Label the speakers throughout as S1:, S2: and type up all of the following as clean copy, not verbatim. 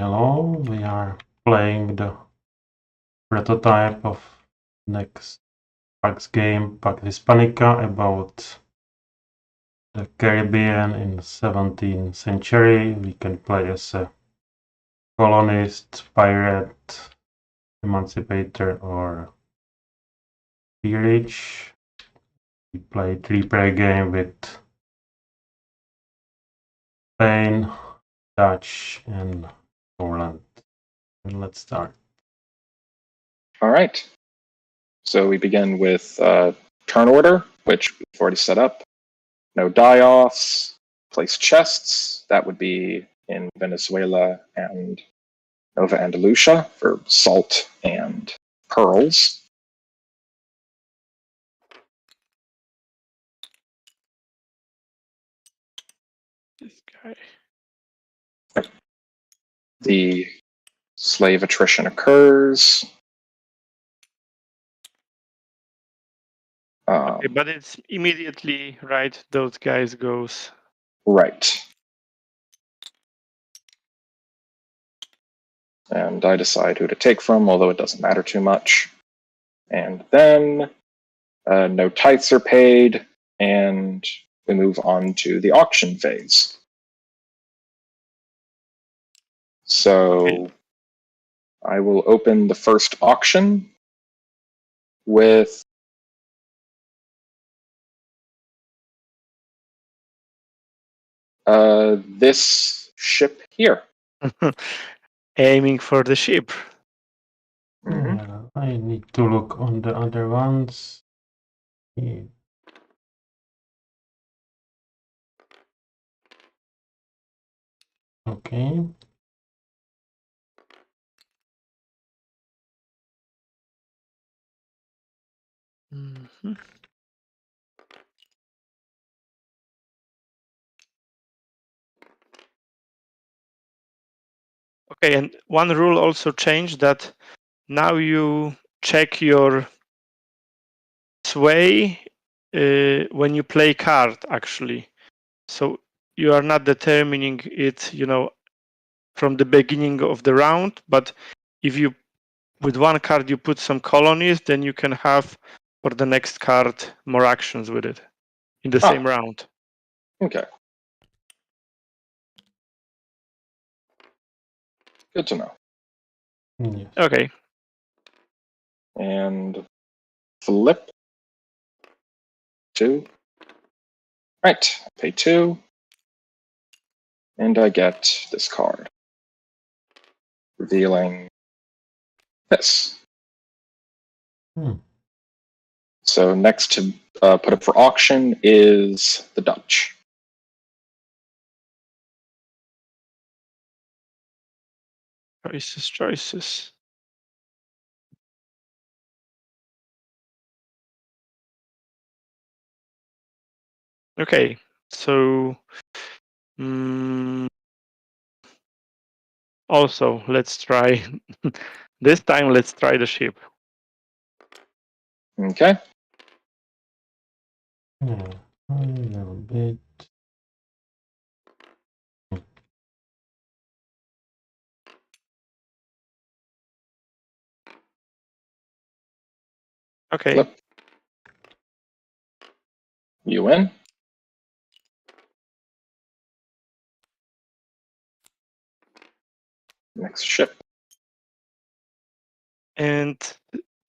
S1: Hello, we are playing the prototype of next Pax game, Pax Hispanica, about the Caribbean in the 17th century. We can play as a colonist, pirate, emancipator, or peerage. We played 3-player game with Spain, Dutch, and Poland. And let's start.
S2: All right. So we begin with turn order, which we've already set up. No die-offs. Place chests. That would be in Venezuela and Nova Andalusia for salt and pearls.
S3: This guy.
S2: The slave attrition occurs.
S3: Okay, but it's immediately right. Those guys goes.
S2: Right. And I decide who to take from, although it doesn't matter too much. And then no tithes are paid, and we move on to the auction phase. So
S3: Okay.
S2: I will open the first auction with this ship here.
S3: Aiming for the ship.
S1: I need to look on the other ones. Yeah. Okay.
S3: Mm-hmm. Okay, and one rule also changed that now you check your sway when you play card, actually. So you are not determining it, from the beginning of the round, but if you, with one card, you put some colonies, then you can have for the next card more actions with it in the same round.
S2: Okay. Good to know.
S1: Yes.
S3: Okay.
S2: And flip 2. Right, I pay 2. And I get this card, revealing this. So next to put up for auction is the Dutch.
S3: Choices. Okay, so also let's try this time. Let's try the ship.
S2: Okay.
S1: Yeah, a little bit.
S3: Okay.
S2: Flip. You win. Next ship.
S3: And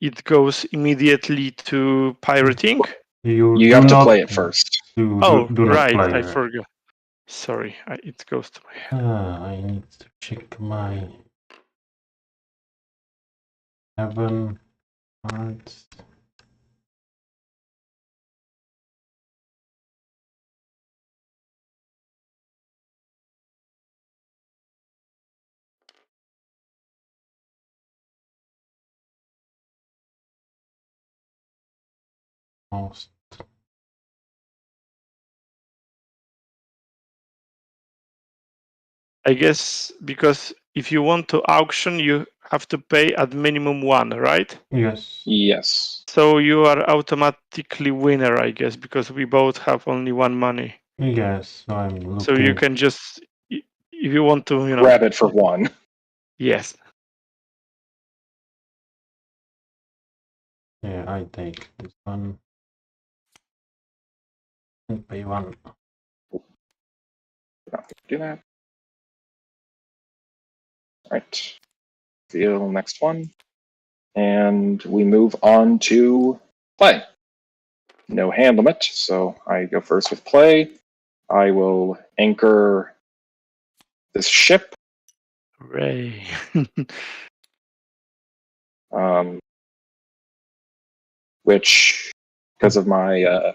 S3: it goes immediately to pirating.
S2: You have to play it first.
S1: Do not
S3: Right,
S1: play
S3: I
S1: it.
S3: forgot. Sorry, it goes to my head.
S1: I need to check my 7 cards. Most.
S3: I guess because if you want to auction, you have to pay at minimum 1, right?
S1: Yes.
S2: Yes.
S3: So you are automatically winner, I guess, because we both have only 1 money.
S1: Yes, I'm looking.
S3: So you can just, if you want to,
S2: Grab it for 1.
S3: Yes.
S1: Yeah, I take this one. And pay one.
S2: Do that. All right. Phil, next one. And we move on to play. No hand limit, so I go first with play. I will anchor this ship.
S3: Hooray.
S2: Which, because of my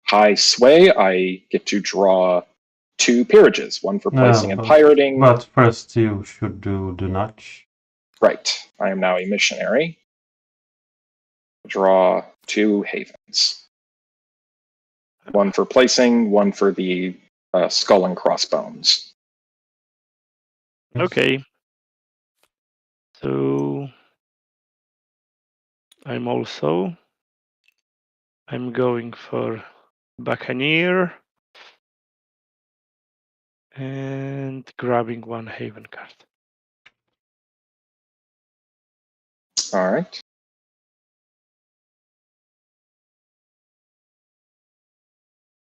S2: high sway, I get to draw 2 peerages, one for placing and pirating.
S1: But first you should do the notch.
S2: Right. I am now a missionary. Draw 2 havens. One for placing, one for the skull and crossbones.
S3: Okay. So I'm going for Buccaneer and grabbing 1 Haven card.
S2: All right.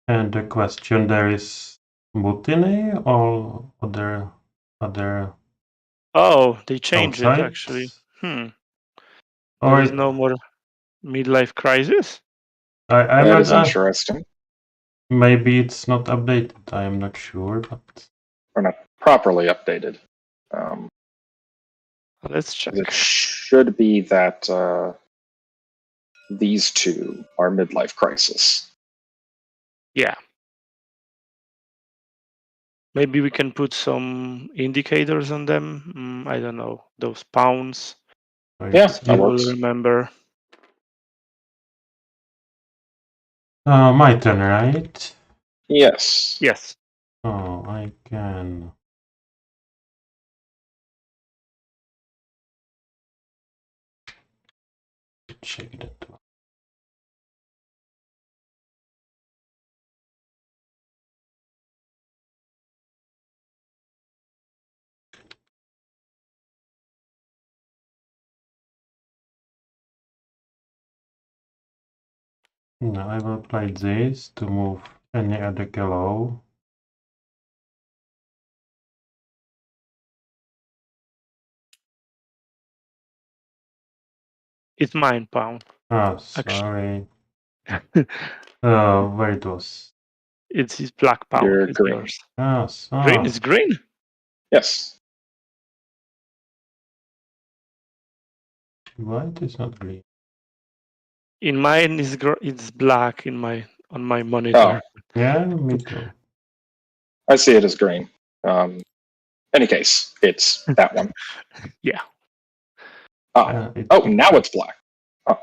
S1: And the question there is mutiny or other
S3: Oh, they changed it
S1: outside?
S3: actually. There
S1: Or
S3: is no more midlife crisis.
S1: I'm
S2: That
S1: not
S2: is interesting.
S1: maybe it's not updated. I am not sure, but
S2: Or not properly updated.
S3: Let's check.
S2: It should be that these 2 are midlife crisis.
S3: Yeah. Maybe we can put some indicators on them. I don't know, those pounds.
S2: Yeah, that
S3: You will
S2: works.
S3: remember.
S1: my turn, right?
S2: Yes.
S3: Yes.
S1: Oh, I can. Check that one. No, I will play this to move any other gallow.
S3: It's mine, pound.
S1: Oh, sorry.
S3: Actually.
S1: Where it was?
S3: It's his black pound.
S2: You're
S3: It's
S2: green.
S3: yours.
S1: Oh,
S3: Green is green.
S2: Yes.
S1: White is not green.
S3: In mine is it's black on my monitor.
S2: Oh,
S1: Yeah, me too.
S2: I see it as green. Any case, it's that one.
S3: Yeah.
S2: Oh, now it's black. Oh.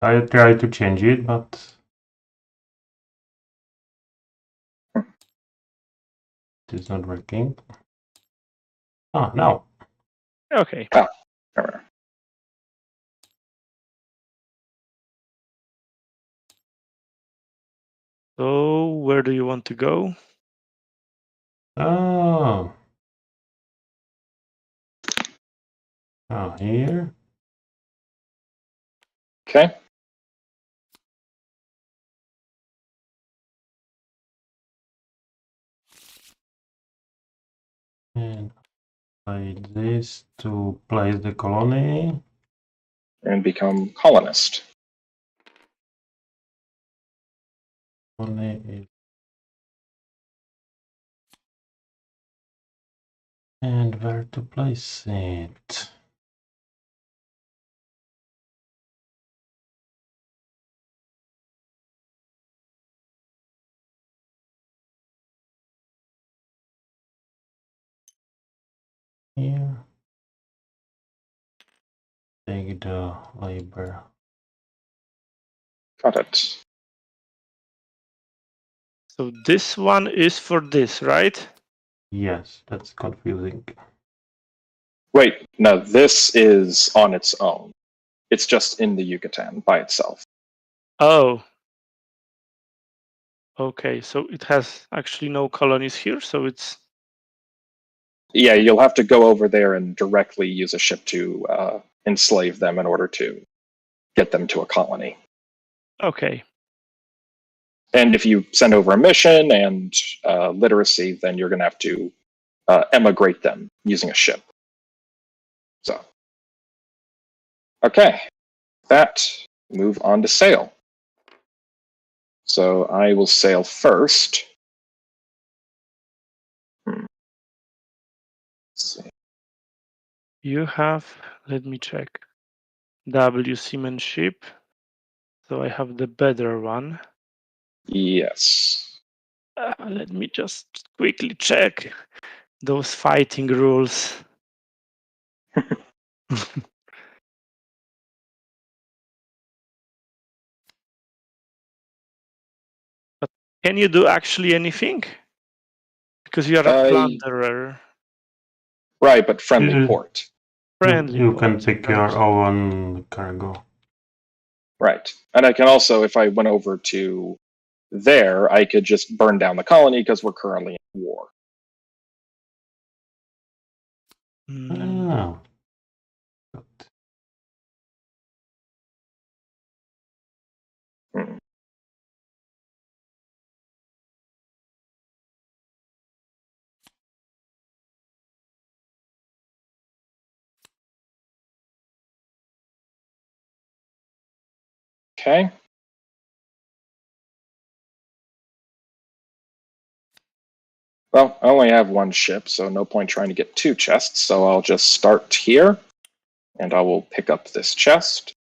S1: I tried to change it, but it is not working. Ah, now.
S3: Okay.
S2: Oh, there.
S3: So where do you want to go?
S1: Oh. Oh, here.
S2: Okay.
S1: And like this to place the colony.
S2: And become colonist.
S1: Colony is... And where to place it? Here. Take the labor.
S2: Got it.
S3: So this one is for this, right?
S1: Yes, that's confusing.
S2: Wait, no, this is on its own. It's just in the Yucatan by itself.
S3: Oh. Okay, so it has actually no colonies here, so it's
S2: Yeah, you'll have to go over there and directly use a ship to enslave them in order to get them to a colony.
S3: Okay.
S2: And if you send over a mission and literacy, then you're going to have to emigrate them using a ship. So, okay, that move on to sail. So I will sail first. Let's see.
S3: You have, let me check, W seamanship. So I have the better one.
S2: Yes.
S3: Let me just quickly check those fighting rules. But can you do actually anything? Because you are a plunderer.
S2: Right, but friendly
S1: Mhm.
S2: port.
S3: Friendly.
S1: You can
S3: port,
S1: pick
S3: right.
S1: your own cargo.
S2: Right. And I can also, if I went over to there, I could just burn down the colony because we're currently in war.
S1: Oh.
S2: Hmm. Okay. Well, I only have one ship, so no point trying to get two chests, so I'll just start here, and I will pick up this chest.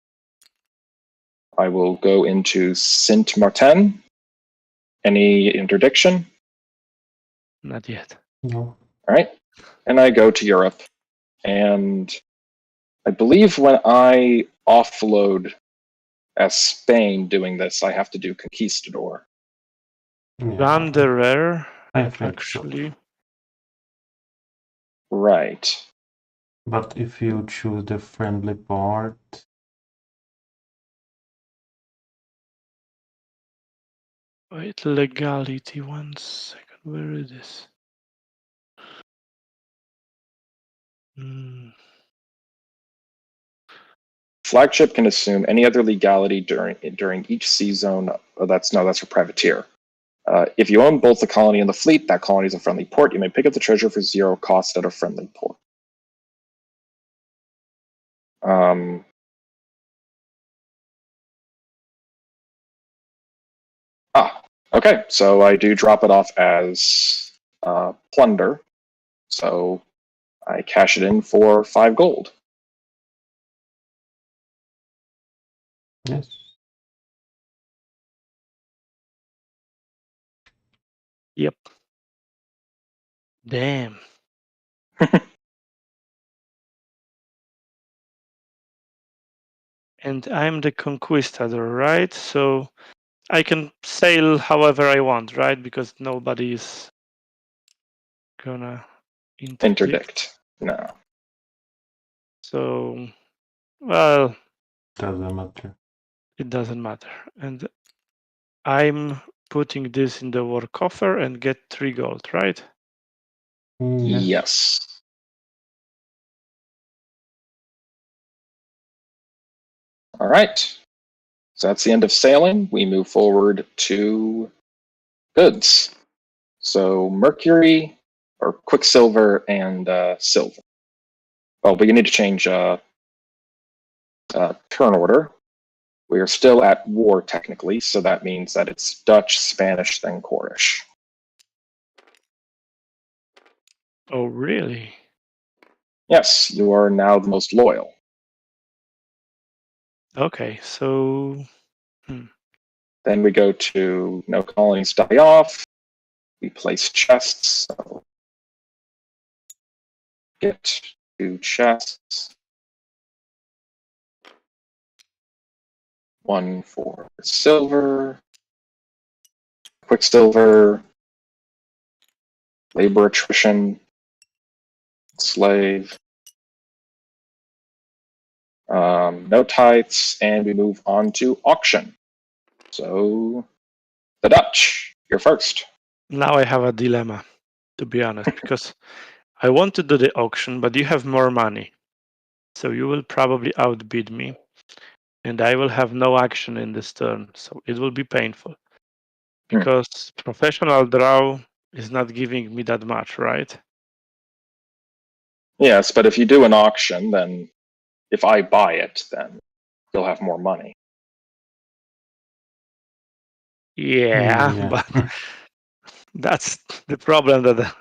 S2: I will go into Saint Martin. Any interdiction?
S3: Not yet.
S1: No.
S2: All right. And I go to Europe, and I believe when I offload as Spain doing this, I have to do Conquistador.
S1: Yeah,
S3: Plunderer,
S1: I think so.
S3: actually.
S2: Right.
S1: But if you choose the friendly part,
S3: Wait, legality, 1 second. Where is this?
S2: Flagship can assume any other legality during each sea zone. Oh, that's for privateer. If you own both the colony and the fleet, that colony is a friendly port. You may pick up the treasure for 0 cost at a friendly port. Okay, so I do drop it off as plunder. So I cash it in for 5 gold.
S1: yes.
S3: Yep. Damn. And I'm the conquistador, right? So I can sail however I want, right? Because nobody is gonna
S2: Interdict. No.
S3: So, well,
S1: Doesn't matter.
S3: it doesn't matter. And I'm putting this in the war coffer and get 3 gold, right?
S2: Yes. All right. So that's the end of sailing. We move forward to goods. So mercury or quicksilver and silver. Oh, but you need to change turn order. We are still at war technically, so that means that it's Dutch, Spanish, then Cornish.
S3: Oh, really?
S2: Yes, you are now the most loyal.
S3: Okay, so
S2: Then we go to no colonies die off. We place chests. So get 2 chests. 1 for silver, quicksilver, labor attrition, slave, no tithes, and we move on to auction. So the Dutch, you're first.
S3: now I have a dilemma, to be honest, because I want to do the auction, but you have more money. So you will probably outbid me. And I will have no action in this turn. So it will be painful. Because professional draw is not giving me that much, right?
S2: Yes, but if you do an auction, then if I buy it, then you'll have more money.
S3: Yeah. But that's the problem, that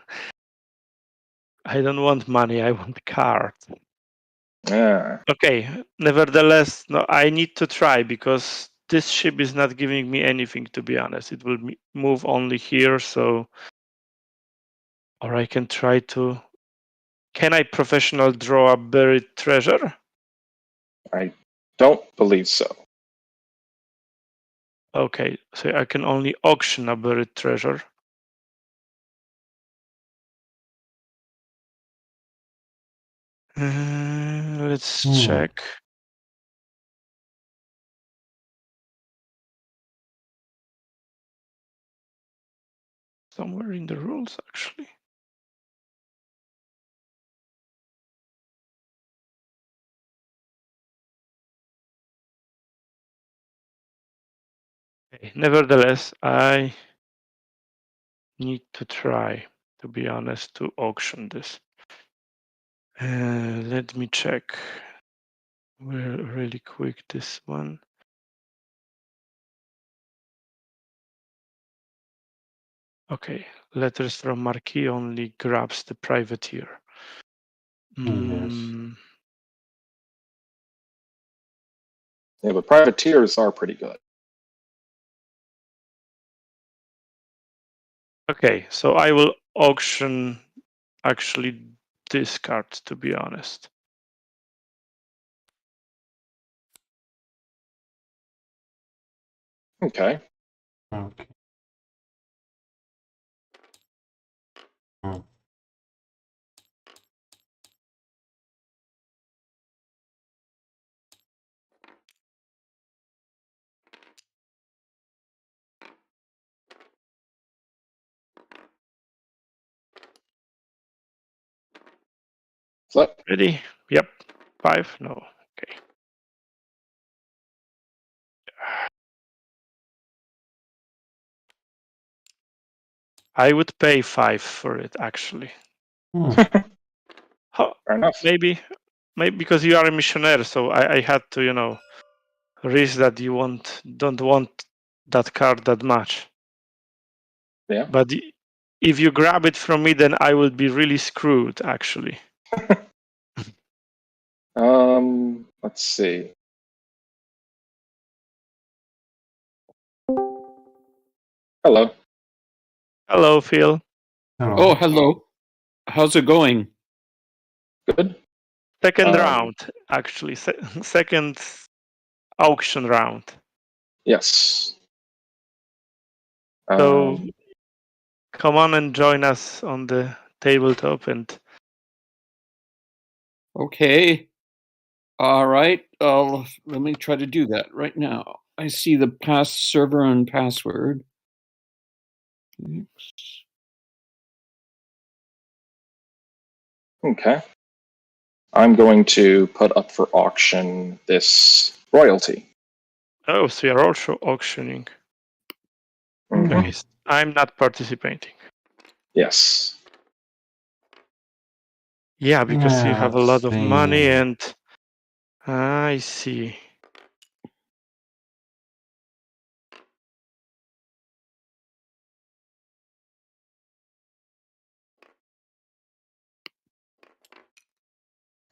S3: I don't want money, I want cards.
S2: Yeah.
S3: Okay, nevertheless, no, I need to try, because this ship is not giving me anything, to be honest. It will move only here, so... Or I can try to... Can I professional draw a buried treasure?
S2: I don't believe so.
S3: Okay, so I can only auction a buried treasure. Let's check. Somewhere in the rules, actually. Okay. Nevertheless, I need to try, to be honest, to auction this. Let me check really quick this one. Okay, letters from Marquis only grabs the privateer.
S1: Yes.
S2: Yeah, but privateers are pretty good.
S3: Okay, so I will auction actually this card, to be honest.
S2: Okay.
S1: Okay.
S2: Flip.
S3: Ready? Yep. 5? No. Okay. I would pay 5 for it, actually.
S2: Fair enough.
S3: Maybe because you are a missionary, so I had to, risk that you don't want that card that much.
S2: Yeah.
S3: But if you grab it from me, then I will be really screwed, actually.
S2: Let's see. Hello.
S3: Hello, Phil.
S1: Hello.
S4: Oh, hello. How's it going?
S2: Good.
S3: Second round, actually. Second auction round.
S2: Yes.
S3: So come on and join us on the tabletop. And
S4: Okay. All right. Let me try to do that right now. I see the server and password.
S2: Okay. I'm going to put up for auction this royalty.
S3: oh, so you're also auctioning. Okay, I'm not participating.
S2: Yes.
S3: Yeah, because you have a lot of money,
S1: see.
S3: and I see.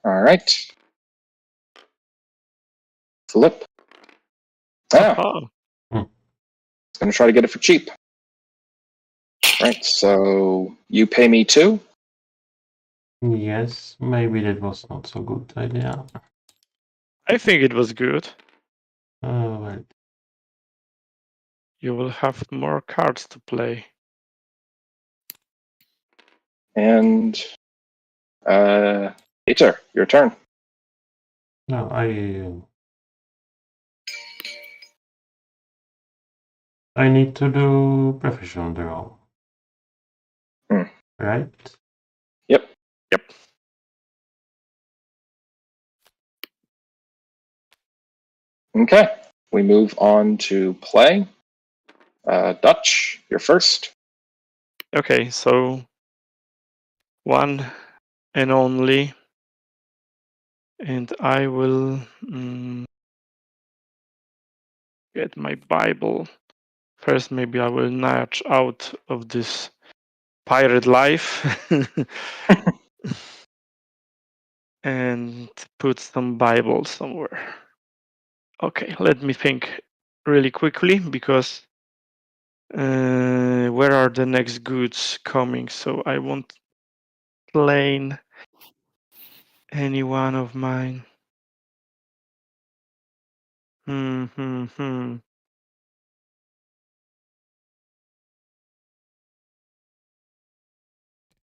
S2: All right. Flip. Ah,
S3: Oh,
S2: it's going to try to get it for cheap. Right. So you pay me 2.
S1: Yes, maybe that was not so good idea.
S3: I think it was good.
S1: Well,
S3: You will have more cards to play.
S2: And Peter, your turn.
S1: no, I need to do professional draw. Right?
S2: Yep. Okay, we move on to play. Dutch, you're first.
S3: Okay, so one and only, and I will get my Bible. First, maybe I will nudge out of this pirate life and put some Bible somewhere. Okay, let me think really quickly because where are the next goods coming? So I won't plain any one of mine.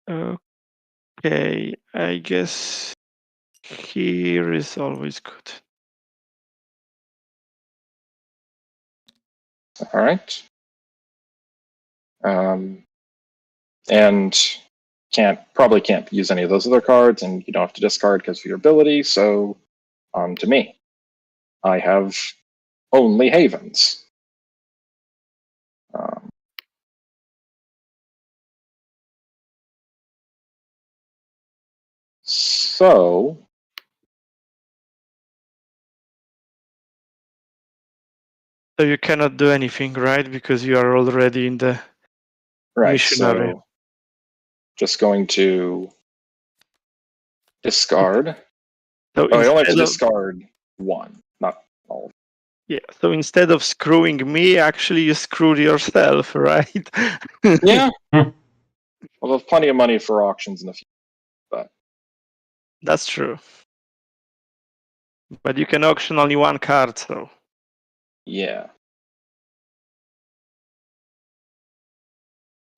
S3: Okay, I guess here is always good.
S2: All right. And probably can't use any of those other cards, and you don't have to discard because of your ability. So, on to me. I have only havens. So
S3: you cannot do anything, right? Because you are already in the missionary.
S2: So just going to discard.
S3: So
S2: I only have to discard one, not all.
S3: Yeah. So instead of screwing me, actually you screwed yourself, right?
S2: Yeah. We'll have plenty of money for auctions in the future, but
S3: that's true. But you can auction only one card, so
S2: yeah.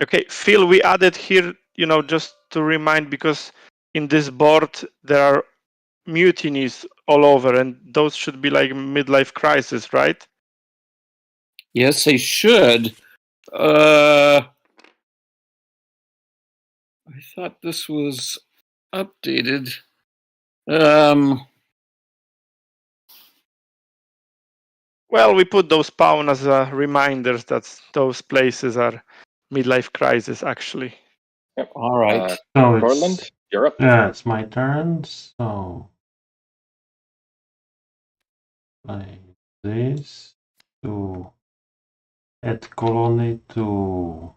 S3: Okay, Phil, we added here, just to remind, because in this board there are mutinies all over, and those should be like midlife crisis, right?
S4: Yes, they should. I thought this was updated.
S3: Well, we put those spawn as reminders that those places are midlife crisis, actually.
S2: Yep.
S4: All right.
S1: So
S2: Portland, Europe.
S1: Yeah, it's my turn. So like this to add colony to.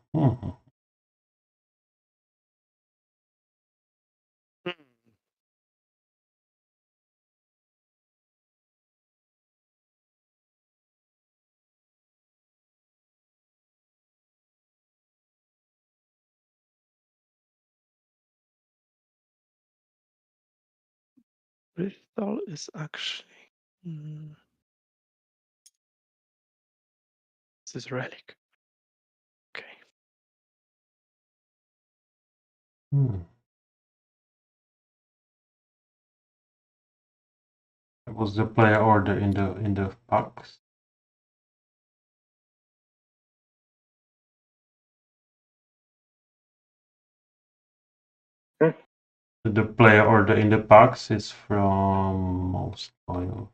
S3: Bristol is actually. This is relic. Okay.
S1: It was the player order in the Pax. The player order in the Pax is from most oil.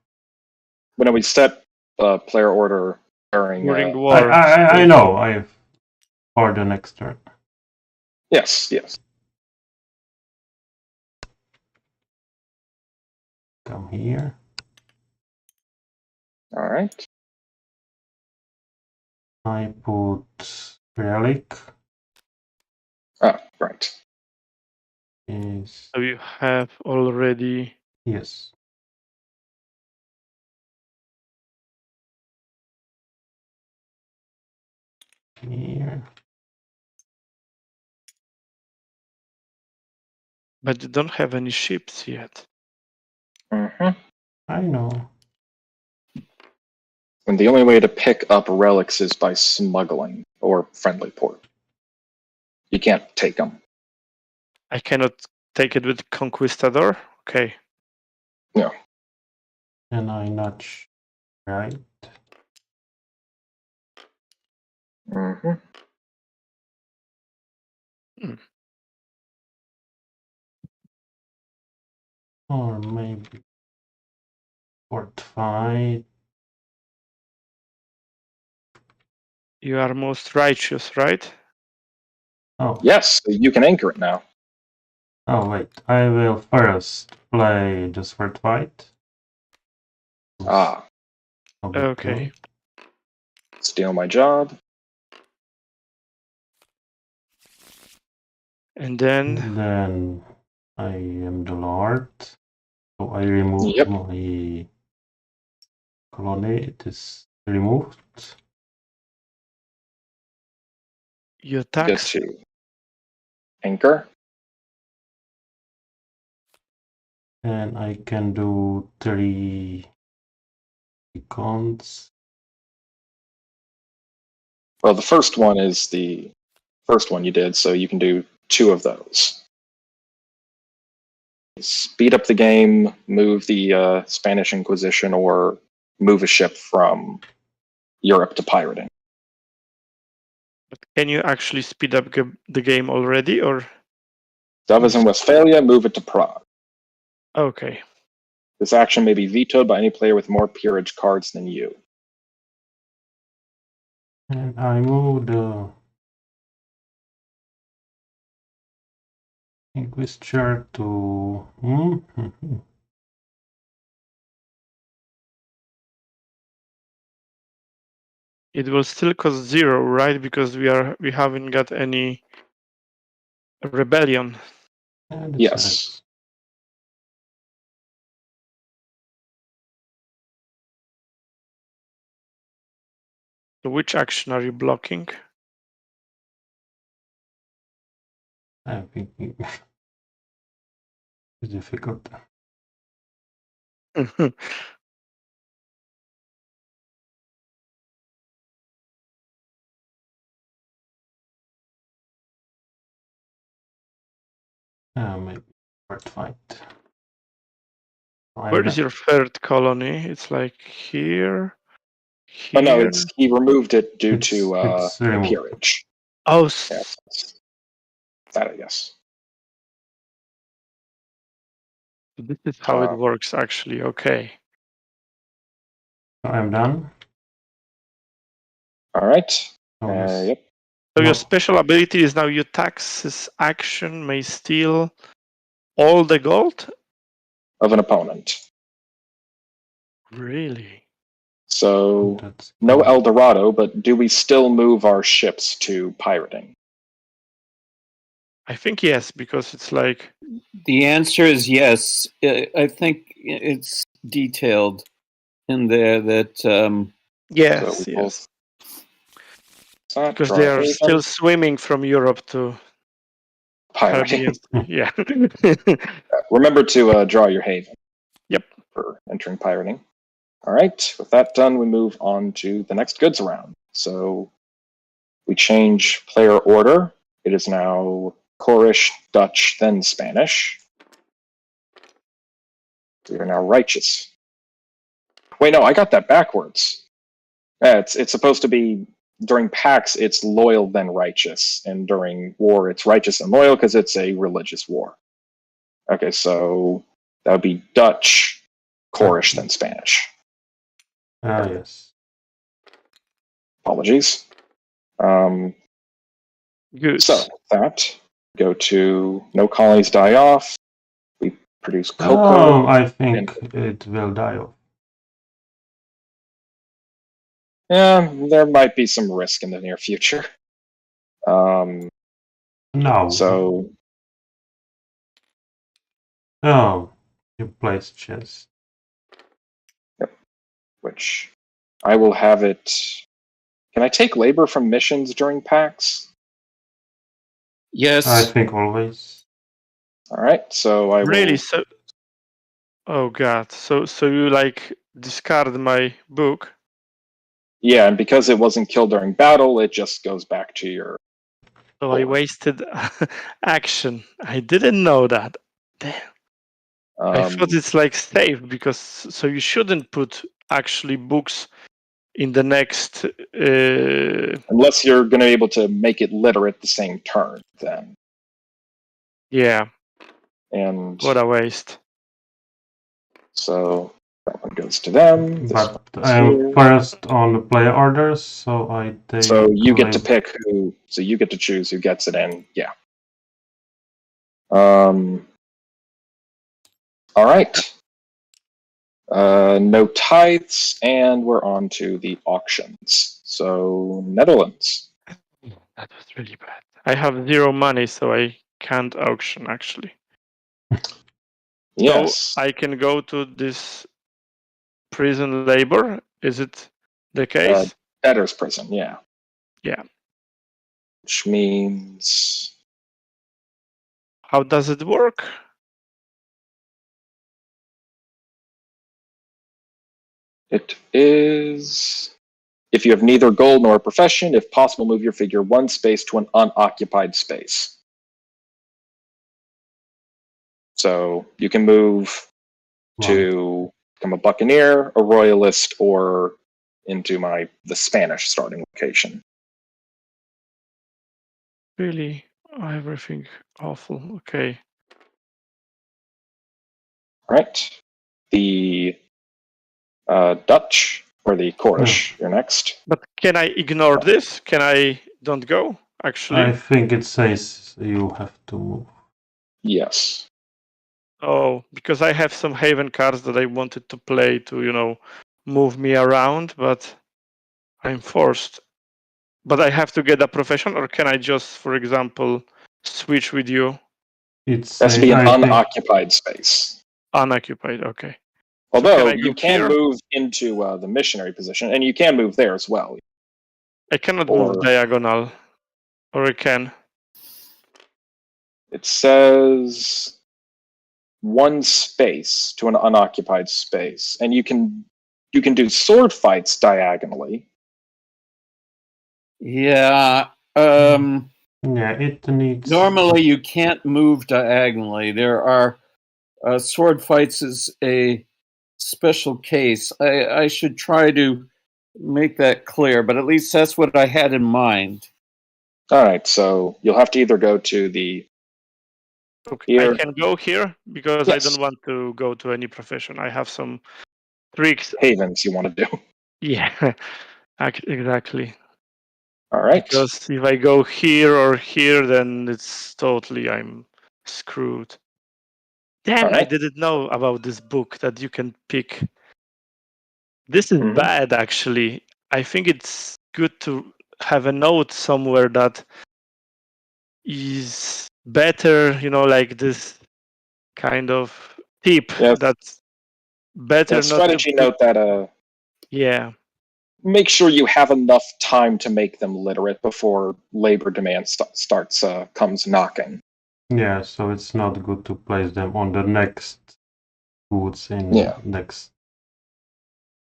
S2: When we set player order during
S3: war.
S1: I know. I have for the next turn.
S2: Yes.
S1: Come here.
S2: All right.
S1: I put relic.
S2: Ah, right.
S1: Is
S3: So you have already.
S1: yes. Here.
S3: But you don't have any ships yet.
S1: I know.
S2: And the only way to pick up relics is by smuggling or friendly port. You can't take them.
S3: I cannot take it with Conquistador? Okay.
S2: No.
S1: And I nudge right. Or maybe fortified
S3: You are most righteous, right?
S1: Oh,
S2: Yes, you can anchor it now.
S1: oh wait. I will first play the sword fight.
S2: Ah,
S3: Okay.
S2: steal my job.
S3: And then
S1: And then I am the Lord. So I remove
S2: Yep.
S1: my colony. It is removed.
S3: you
S2: Go
S3: tax.
S2: to anchor.
S1: And I can do 3 icons.
S2: Well, the first one is the first one you did, so you can do 2 of those. Speed up the game, move the Spanish Inquisition, or move a ship from Europe to pirating.
S3: But can you actually speed up the game already, or?
S2: Dovas in Westphalia, move it to Prague.
S3: Okay.
S2: This action may be vetoed by any player with more peerage cards than you.
S1: And I move the Inquisitor to.
S3: It will still cost 0, right? Because we haven't got any rebellion.
S1: And it's
S2: Yes.
S3: So which action are you blocking?
S1: I'm thinking it's difficult. Maybe sword fight.
S3: Where is your third colony? It's like here.
S2: Oh no,
S3: Here.
S2: he removed it due
S1: It's
S2: to
S1: removed.
S2: peerage.
S3: Oh,
S2: Yes. That, yes.
S3: this is how it works, actually. Okay.
S1: So I'm done.
S2: All right.
S1: So this-
S2: Yep.
S3: So your
S1: No.
S3: special ability is now you tax this action may steal all the gold?
S2: Of an opponent.
S3: Really?
S2: So
S1: That's
S2: no El Dorado, but do we still move our ships to pirating?
S3: I think yes, because it's like
S4: The answer is yes. I think it's detailed in there that
S3: yes,
S2: So we
S3: yes.
S2: both
S3: Because
S2: draw
S3: they
S2: a
S3: are
S2: haven,
S3: still swimming from Europe to
S2: pirating.
S3: Caribbean. Yeah.
S2: Remember to draw your haven.
S3: Yep.
S2: For entering pirating. All right. With that done, we move on to the next goods round. So we change player order. It is now Cornish, Dutch, then Spanish. We are now righteous. Wait, no, I got that backwards. Yeah, it's supposed to be during Pax, it's loyal then righteous, and during war, it's righteous and loyal because it's a religious war. Okay, so that would be Dutch, Cornish, then Spanish.
S1: yes.
S2: Apologies.
S3: Good.
S2: So that go to no colonies die off. We produce cocoa.
S1: I think it will die off.
S2: Yeah, there might be some risk in the near future.
S1: No.
S2: So
S1: Oh, you place chess.
S2: which I will have it. Can I take labor from missions during PAX?
S4: yes.
S1: I think always.
S2: All right, so I
S3: Really?
S2: will.
S3: So oh god. So you like discard my book?
S2: Yeah, and because it wasn't killed during battle, it just goes back to your.
S3: So I wasted action. I didn't know that. Damn. I thought it's like safe because so you shouldn't put actually books in the next
S2: Unless you're going to be able to make it literate the same turn, then.
S3: yeah.
S2: And
S3: What a waste.
S2: so That one goes to them. This
S1: But
S2: one goes here.
S1: first on the player orders, so I take.
S2: So you get to pick who. So you get to choose who gets it in. Yeah. All right. No tithes, and we're on to the auctions. So Netherlands.
S3: That was really bad. I have 0 money, so I can't auction actually.
S2: Yes.
S3: So I can go to this prison labor. Is it the case?
S2: Debtor's prison. Yeah.
S3: Yeah.
S2: Which means
S3: How does it work?
S2: it is. If you have neither gold nor a profession, if possible, move your figure 1 space to an unoccupied space. So you can move to become a buccaneer, a royalist, or into the Spanish starting location.
S3: Really? Everything awful. Okay.
S2: All right. The Dutch or the Cornish, you're next.
S3: But can I ignore this? Can I don't go? Actually.
S1: I think it says you have to move.
S2: Yes.
S3: Oh, because I have some Haven cards that I wanted to play to, move me around, but I'm forced. But I have to get a profession, or can I just, for example, switch with you?
S2: It has to be an unoccupied space.
S3: Unoccupied, okay.
S2: Although
S3: so
S2: you can move into the missionary position, and you can move there as well.
S3: I cannot move diagonal, or I can.
S2: It says 1 space to an unoccupied space, and you can do sword fights diagonally.
S4: Yeah.
S1: Yeah, it needs.
S4: Normally, you can't move diagonally. There are sword fights is a special case. I should try to make that clear, but at least that's what I had in mind.
S2: All right, so you'll have to either go to the.
S3: Okay,
S2: here.
S3: I can go here because
S2: Yes.
S3: I don't want to go to any profession. I have some tricks.
S2: Havens you want to do.
S3: Yeah, exactly.
S2: All right.
S3: Because if I go here or here, then it's totally I'm screwed. Damn, I didn't know about this book that you can pick. This is bad, actually. I think it's good to have a note somewhere that is better, like this kind of tip that's better not
S2: strategy
S3: to
S2: note that
S3: yeah.
S2: Make sure you have enough time to make them literate before labor demand comes knocking.
S1: Yeah, so it's not good to place them on the next goods in next.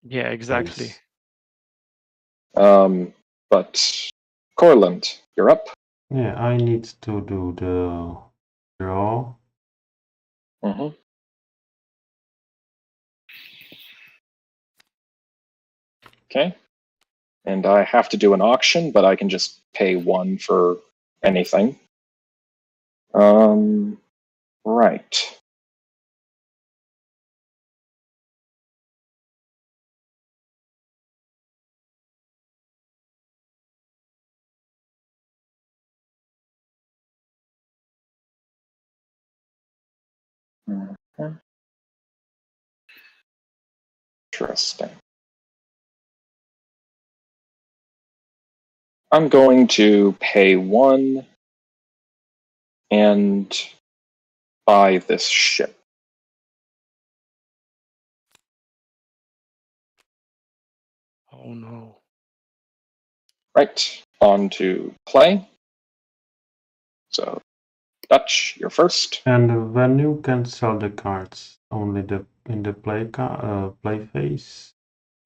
S3: Yeah, exactly.
S2: But Corland, you're up.
S1: Yeah, I need to do the draw.
S2: Okay. And I have to do an auction, but I can just pay 1 for anything. Right. Interesting. I'm going to pay 1 and buy this ship.
S3: Oh no.
S2: Right, on to play. So, Dutch, you're first.
S1: And when you can sell the cards, only in the play phase?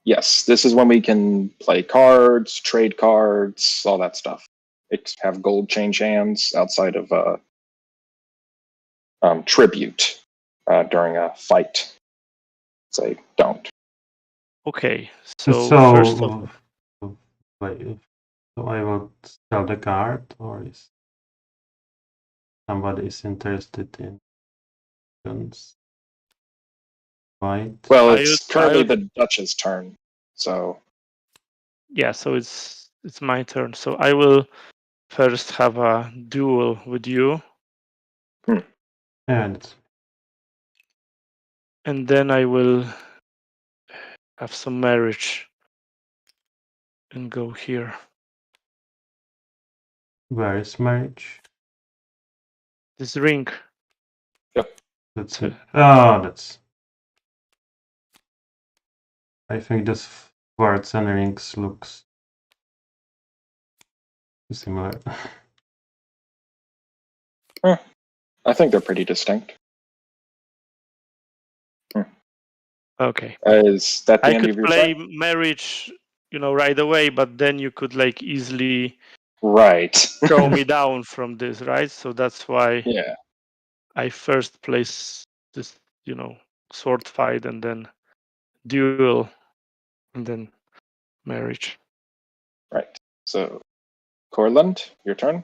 S2: Yes, this is when we can play cards, trade cards, all that stuff. It have gold change hands outside of tribute during a fight. Say don't.
S3: Okay, so first of
S1: wait, so I will sell the card, or is somebody is interested in guns? Right.
S2: Well,
S3: I
S2: it's
S3: would-
S2: currently
S3: I would-
S2: the Dutch's turn, so
S3: Yeah, so it's my turn. So I will first have a duel with you,
S1: And
S3: and then I will have some marriage and go here.
S1: where is marriage?
S3: This ring.
S1: That's
S3: So-
S1: it. Ah, that's. I think this words and rings looks similar.
S2: I think they're pretty distinct.
S3: Okay.
S2: Is that the
S3: I
S2: end
S3: could
S2: of your
S3: play
S2: turn?
S3: marriage, right away, but then you could like easily
S2: Right.
S3: throw me down from this, right? So that's why
S2: Yeah.
S3: I first place this, sword fight and then duel and then marriage.
S2: Right. So, Corland, your turn.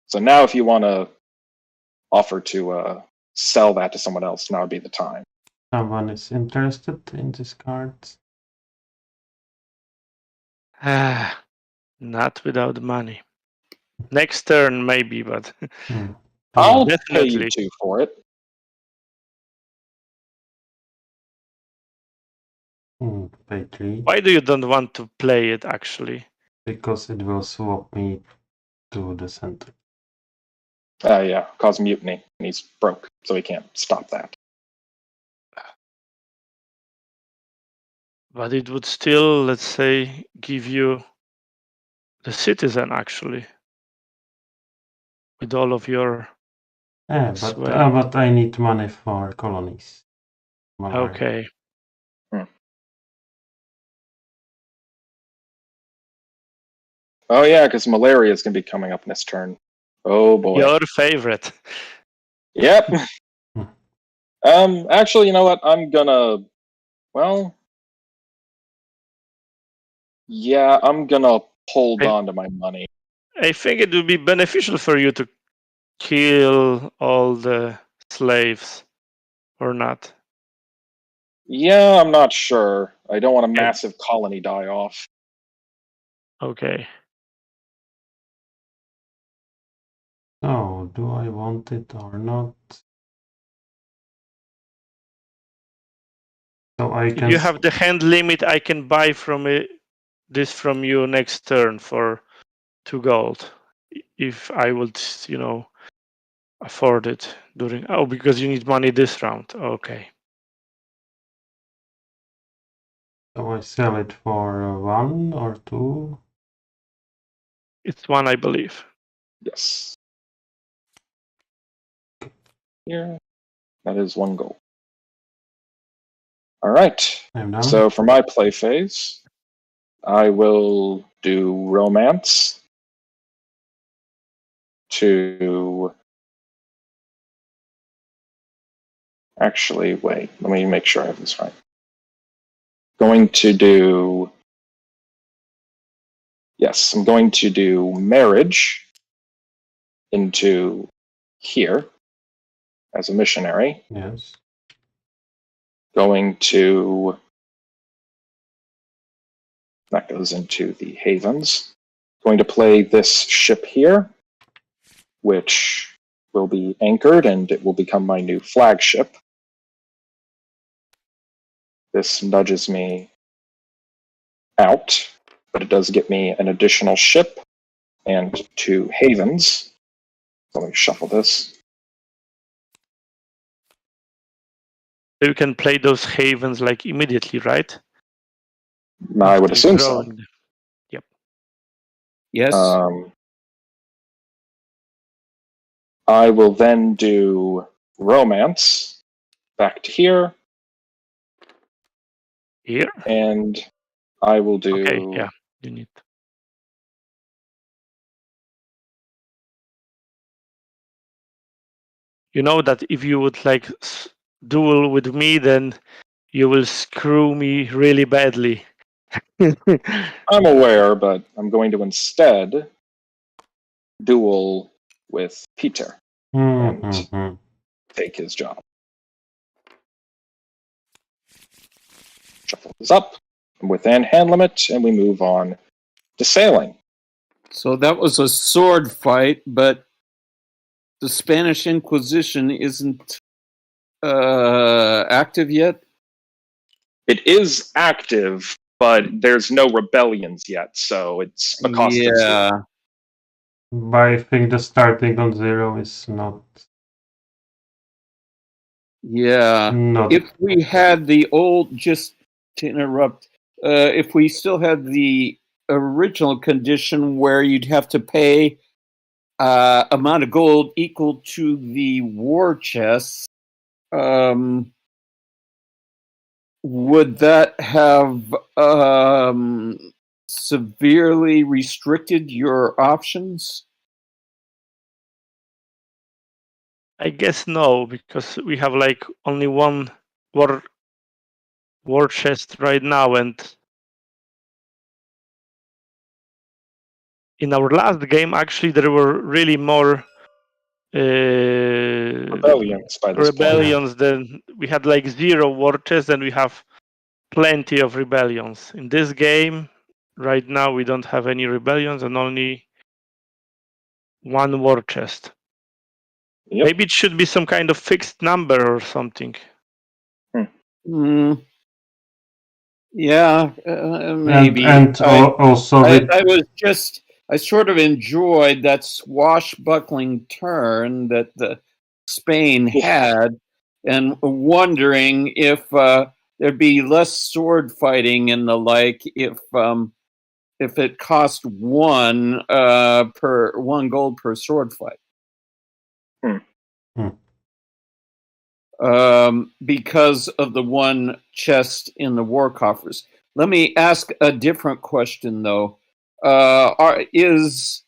S2: So now, if you want to offer to sell that to someone else, now would be the time.
S1: Someone is interested in this card.
S3: Ah, not without money. Next turn, maybe, but
S1: Hmm.
S2: I'll pay
S3: definitely.
S2: you 2 for it.
S1: Pay 3
S3: Why do you don't want to play it actually?
S1: because it will swap me to the center.
S2: Yeah, cause mutiny, and he's broke, so he can't stop that.
S3: But it would still, let's say, give you the citizen actually with all of your
S1: Yeah,
S3: sway.
S1: but I need money for colonies. Malaria.
S3: Okay.
S2: Oh yeah, because malaria is going to be coming up this turn. Oh boy.
S3: Your favorite.
S2: Yep.
S1: Hmm.
S2: Actually, you know what? I'm gonna. Well. Yeah, I'm gonna hold
S3: I-
S2: on to my money.
S3: I think it would be beneficial for you to kill all the slaves or not.
S2: Yeah, I'm not sure. I don't want a
S3: Okay.
S2: massive colony die off.
S3: Okay.
S1: So, do I want it or not? So I
S3: If
S1: can.
S3: you have the hand limit, I can buy this from you next turn for 2 gold. If I would, afford it during. Oh, because you need money this round. Okay.
S1: So I sell it for 1 or 2.
S3: It's 1, I believe.
S2: Yes. Here, that is 1 goal. All right.
S1: I'm done.
S2: So for my play phase, I will do romance to. Actually, wait. Let me make sure I have this right. Going to do. Yes, I'm going to do marriage into here as a missionary.
S1: Yes.
S2: Going to. That goes into the havens. Going to play this ship here, which will be anchored and it will become my new flagship. This nudges me out, but it does get me an additional ship and 2 havens. So let me shuffle this.
S3: You can play those havens like immediately, right?
S2: I would
S3: After
S2: assume so.
S3: drawing them.
S4: Yes.
S2: I will then do romance back to here,
S3: Here?
S2: and I will do.
S3: Okay, yeah. You need. You know that if you would like duel with me, then you will screw me really badly.
S2: I'm aware, but I'm going to instead duel with Peter and
S1: Mm-hmm.
S2: take his job. Shuffle is up, within hand limit, and we move on to sailing.
S4: So that was a sword fight, but the Spanish Inquisition isn't active yet.
S2: It is active, but there's no rebellions yet, so it's a cost of zero.
S4: Yeah.
S1: But I think the starting on 0 is not.
S4: Yeah.
S1: Not.
S4: If we had the old, just to interrupt, if we still had the original condition where you'd have to pay amount of gold equal to the war chests, would that have severely restricted your options?
S3: I guess no, because we have like only one war chest right now, and in our last game, actually, there were really more
S2: Rebellions by this point.
S3: rebellions than we had. Like 0 war chests, and we have plenty of rebellions in this game. Right now, we don't have any rebellions and only 1 war chest.
S2: Yep.
S3: Maybe it should be some kind of fixed number or something.
S4: Yeah, maybe.
S1: And also,
S4: I sort of enjoyed that swashbuckling turn that Spain had, and wondering if there'd be less sword fighting and the like if it cost 1 gold per sword fight. Because of the 1 chest in the war coffers. Let me ask a different question, though. Is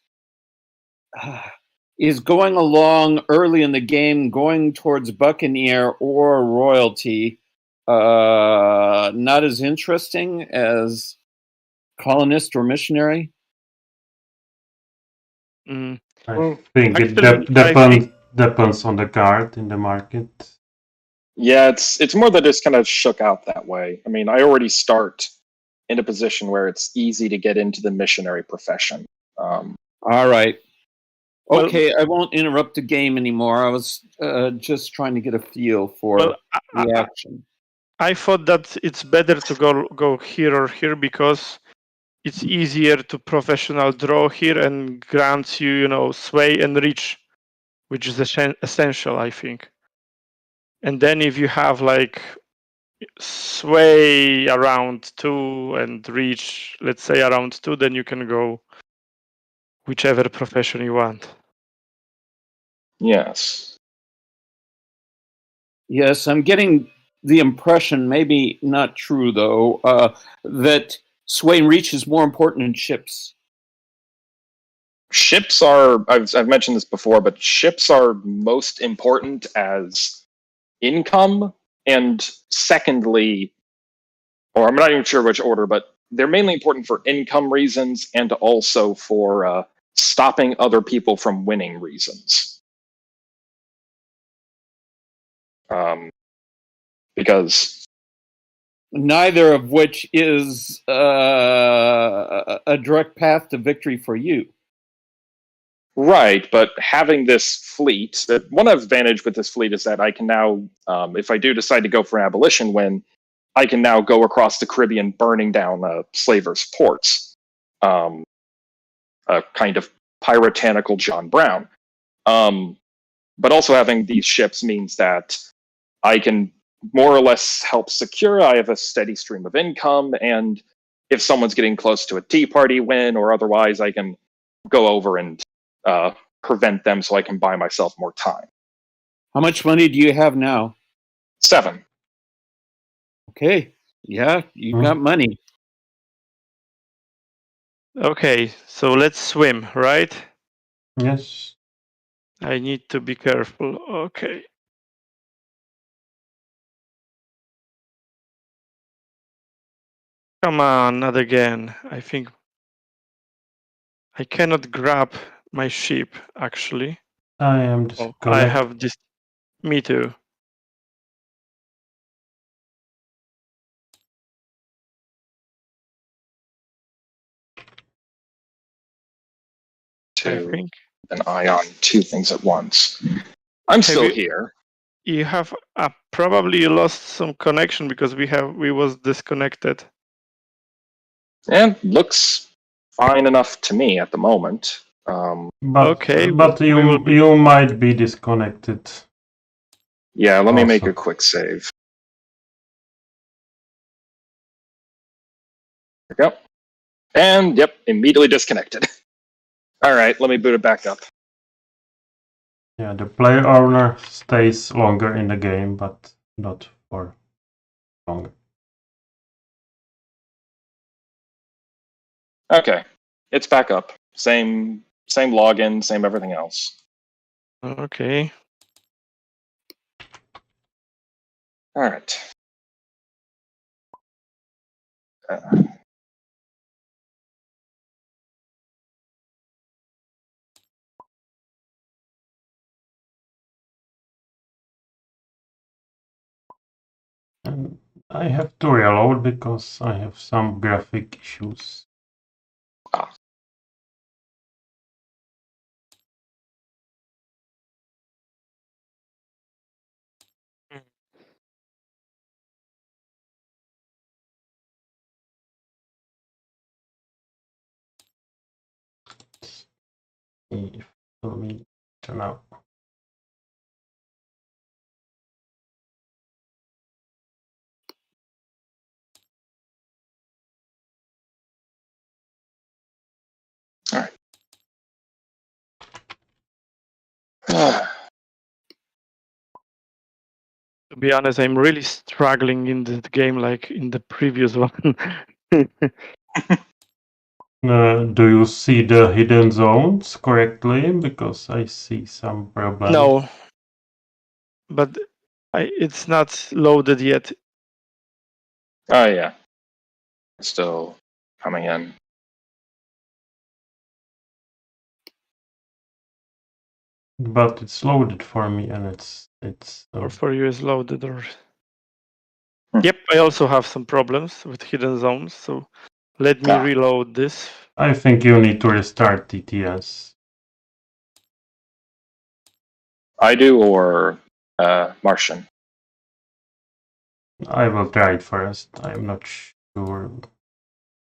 S4: going along early in the game, going towards Buccaneer or Royalty, not as interesting as Colonist or Missionary?
S3: Mm.
S1: I think
S3: Actually,
S1: it depends on the card in the market.
S2: Yeah, it's more that it's kind of shook out that way. I mean, I already start in a position where it's easy to get into the missionary profession.
S4: All right. Okay, I won't interrupt the game anymore. I was just trying to get a feel for the action.
S3: I thought that it's better to go here or here because it's easier to professional draw here and grants you, sway and reach, which is essential, I think. And then if you have like sway around 2 and reach, let's say around 2, then you can go whichever profession you want.
S2: Yes.
S4: Yes, I'm getting the impression, maybe not true though, that sway and reach is more important in ships.
S2: Ships are, I've mentioned this before, but ships are most important as income, and secondly, or I'm not even sure which order, but they're mainly important for income reasons and also for stopping other people from winning reasons. Because
S4: neither of which is a direct path to victory for you.
S2: Right, but having this fleet, one advantage with this fleet is that I can now, if I do decide to go for an abolition win, I can now go across the Caribbean burning down slavers' ports. A kind of puritanical John Brown. But also having these ships means that I can more or less help secure. I have a steady stream of income, and if someone's getting close to a Tea Party win or otherwise, I can go over and prevent them so I can buy myself more time.
S4: How much money do you have now?
S2: 7.
S4: Okay. Yeah, you got money.
S3: Okay, so let's swim, right?
S1: Yes.
S3: I need to be careful. Okay. Come on, not again. I think I cannot grab my ship, actually.
S1: I am
S3: I have this. Me too.
S2: to
S3: think.
S2: an eye on two things at once. I'm still
S3: you-
S2: here.
S3: You have probably you lost some connection because we was disconnected.
S2: And looks fine enough to me at the moment.
S3: Okay,
S1: but
S3: we will be-
S1: you might be disconnected.
S2: Yeah, let me make
S1: Also.
S2: a quick save. There we go. And yep, immediately disconnected. All right, let me boot it back up.
S1: Yeah, the player owner stays longer in the game, but not for longer.
S2: Okay, it's back up. Same login, same everything else.
S3: Okay.
S2: All right.
S1: And I have to reload because I have some graphic issues. If let me turn out.
S3: To be honest, I'm really struggling in this game, like in the previous one.
S1: Do you see the hidden zones correctly? Because I see some problems.
S3: No, but it's not loaded yet.
S2: Oh yeah, still coming in.
S1: But it's loaded for me, and it's
S3: Or for you is loaded, or
S2: Hmm.
S3: Yep, I also have some problems with hidden zones, so let me
S2: Ah.
S3: reload this.
S1: I think you need to restart TTS.
S2: I do, or Martian.
S1: I will try it first. I'm not sure.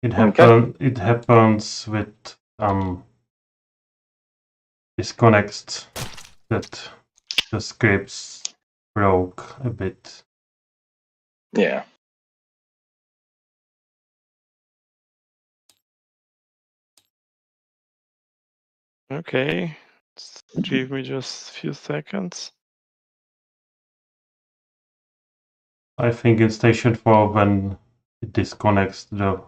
S1: It
S2: Okay.
S1: It happens with disconnects that the scripts broke a bit.
S2: Yeah.
S3: Okay, give me just a few seconds.
S1: I think in station 4 when it disconnects that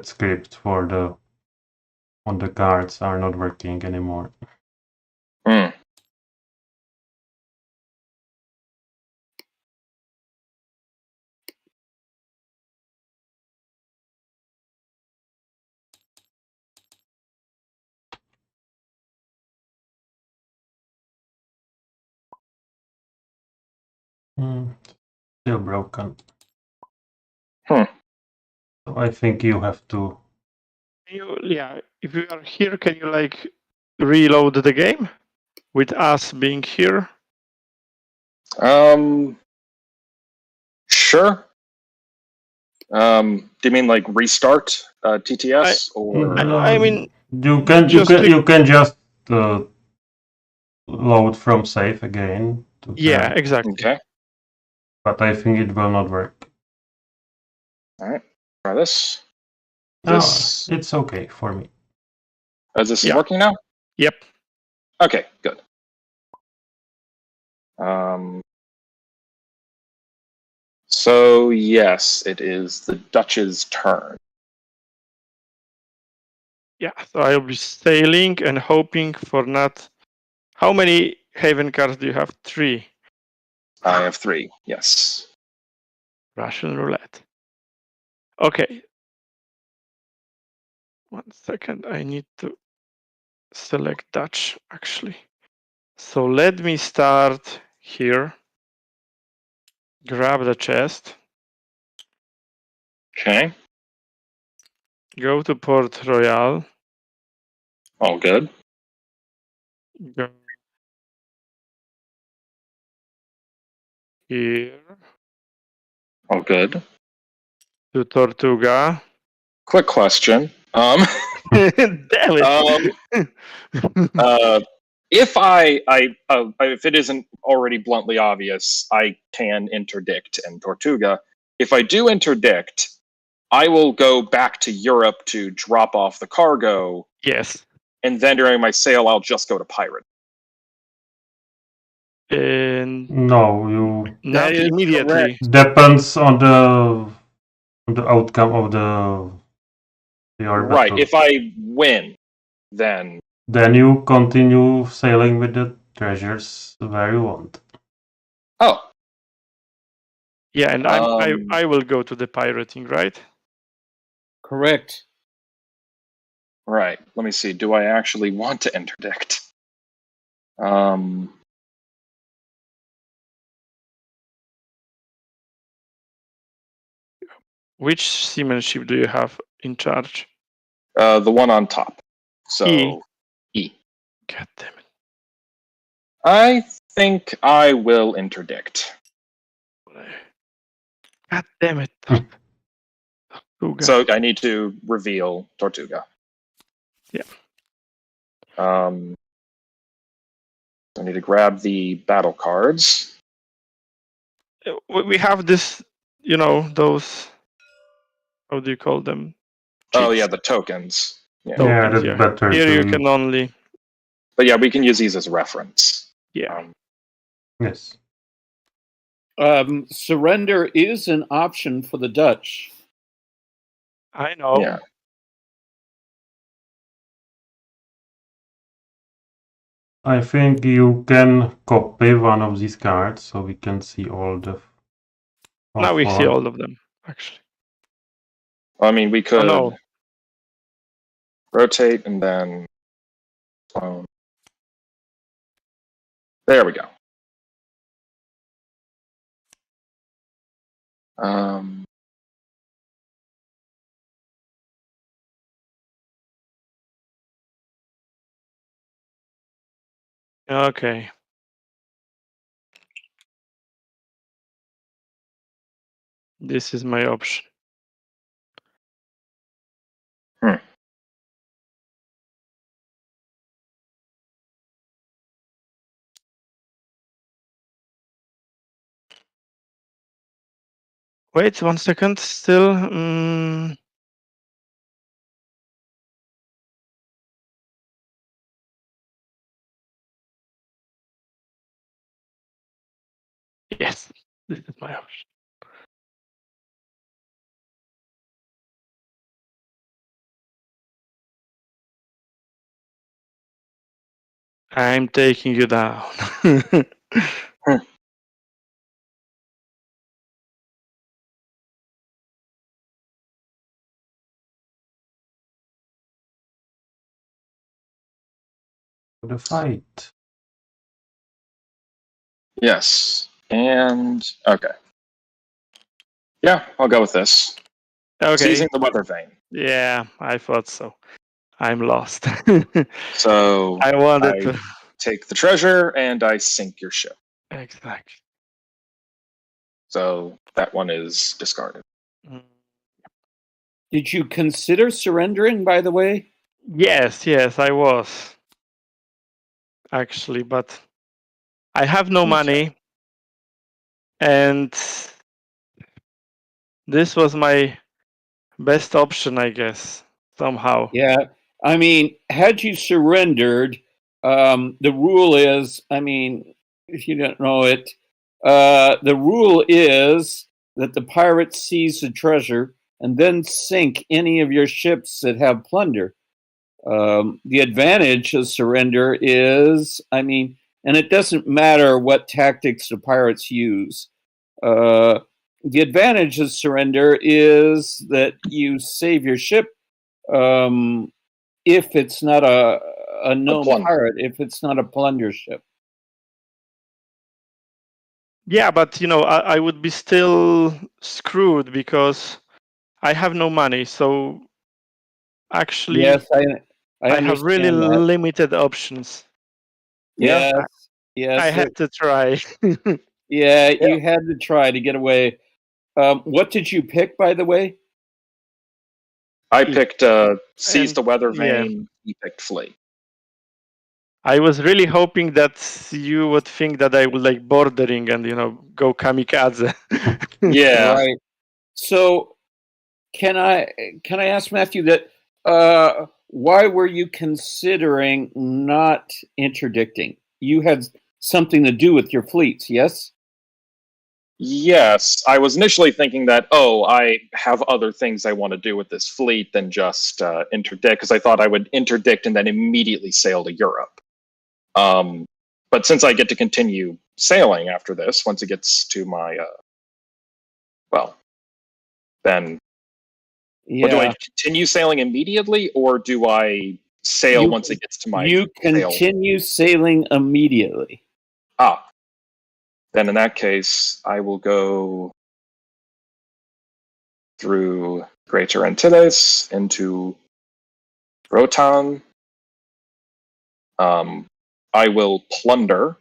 S1: script for the on the cards are not working anymore.
S2: Hmm.
S1: Still broken.
S2: Hmm.
S1: So I think you have to.
S3: If you are here, can you like reload the game with us being here?
S2: Sure. Do you mean like restart TTS or?
S3: I mean,
S1: you can just load from save again.
S3: Yeah, exactly.
S2: Okay.
S1: But I think it will not work.
S2: All right. Try this.
S1: It's okay for me.
S2: Is this working now?
S3: Yep.
S2: Okay. Good. So yes, it is the Dutch's turn.
S3: Yeah, so I'll be sailing and hoping for not. How many haven cards do you have? 3.
S2: I have 3. Yes.
S3: Russian roulette. Okay. 1 second. I need to select Dutch actually. So let me start here. Grab the chest.
S2: Okay.
S3: Go to Port Royal.
S2: All good.
S3: Go here
S2: Oh, good.
S3: to Tortuga.
S2: Quick question.
S3: Damn it!
S2: If it isn't already bluntly obvious, I can interdict in Tortuga. If I do interdict, I will go back to Europe to drop off the cargo,
S3: Yes.
S2: and then during my sail, I'll just go to pirate.
S3: And
S1: No, you
S3: not
S4: That is
S3: immediately.
S1: depends on the outcome of your
S2: Right.
S1: battle.
S2: If I win, then
S1: Then you continue sailing with the treasures where you want.
S2: oh,
S3: Yeah, and
S2: Um,
S3: I will go to the pirating, right?
S4: correct.
S2: right. Let me see. Do I actually want to interdict?
S3: Which seamanship do you have in charge?
S2: The one on top. So E.
S3: God damn it.
S2: I think I will interdict.
S3: God damn it. Tortuga.
S2: So I need to reveal Tortuga.
S3: Yeah.
S2: I need to grab the battle cards.
S3: We have this, those, how do you call them?
S2: Oh
S3: Cheats.
S2: yeah, the tokens. Yeah.
S1: Yeah,
S3: Tokens,
S1: that's better
S3: Here
S1: to
S3: you
S1: use.
S3: can only,
S2: But yeah, we can use these as reference.
S3: yeah.
S1: Yes.
S4: Surrender is an option for the Dutch.
S3: I know.
S2: Yeah.
S1: I think you can copy one of these cards so we can see all the.
S3: Now we see all of them, actually.
S2: I mean, we could
S3: no.
S2: rotate and then clone. There we go.
S3: Okay. This is my option. Wait 1 second. Still. Yes, this is my option. I'm taking you down.
S1: The fight.
S2: Yes. And okay. Yeah, I'll go with this.
S3: Okay.
S2: Seizing the weather vane.
S3: Yeah, I thought so. I'm lost.
S2: So
S3: I wanted to.
S2: take the treasure and I sink your ship.
S3: Exactly.
S2: So that one is discarded.
S4: Did you consider surrendering, by the way?
S3: Yes, I was. Actually, but I have no money. And this was my best option, I guess, somehow.
S4: Yeah. I mean, had you surrendered, the rule is, I mean, if you don't know it, the rule is that the pirates seize the treasure and then sink any of your ships that have plunder. The advantage of surrender is, I mean, and it doesn't matter what tactics the pirates use. The advantage of surrender is that you save your ship if it's not a known pirate, if it's not a plunder ship.
S3: Yeah, but I would be still screwed because I have no money. So actually,
S4: yes, I
S3: have really
S4: understand that.
S3: limited options.
S2: Yeah.
S4: Yes.
S3: I had to try.
S4: Yeah, you had to try to get away. What did you pick, by the way?
S2: I picked seize the weather
S3: yeah.
S2: vane. He picked flee.
S3: I was really hoping that you would think that I would like bordering and go kamikaze.
S2: Yeah.
S4: Right. So can I ask Matthew that why were you considering not interdicting? You had something to do with your fleets, yes?
S2: Yes, I was initially thinking that, I have other things I want to do with this fleet than just interdict, because I thought I would interdict and then immediately sail to Europe. But since I get to continue sailing after this, once it gets to my, then
S4: Yeah.
S2: do I continue sailing immediately, or do I sail once it gets to my
S4: You continue sailing immediately.
S2: Then in that case, I will go through Greater Antilles into Rotan. I will plunder.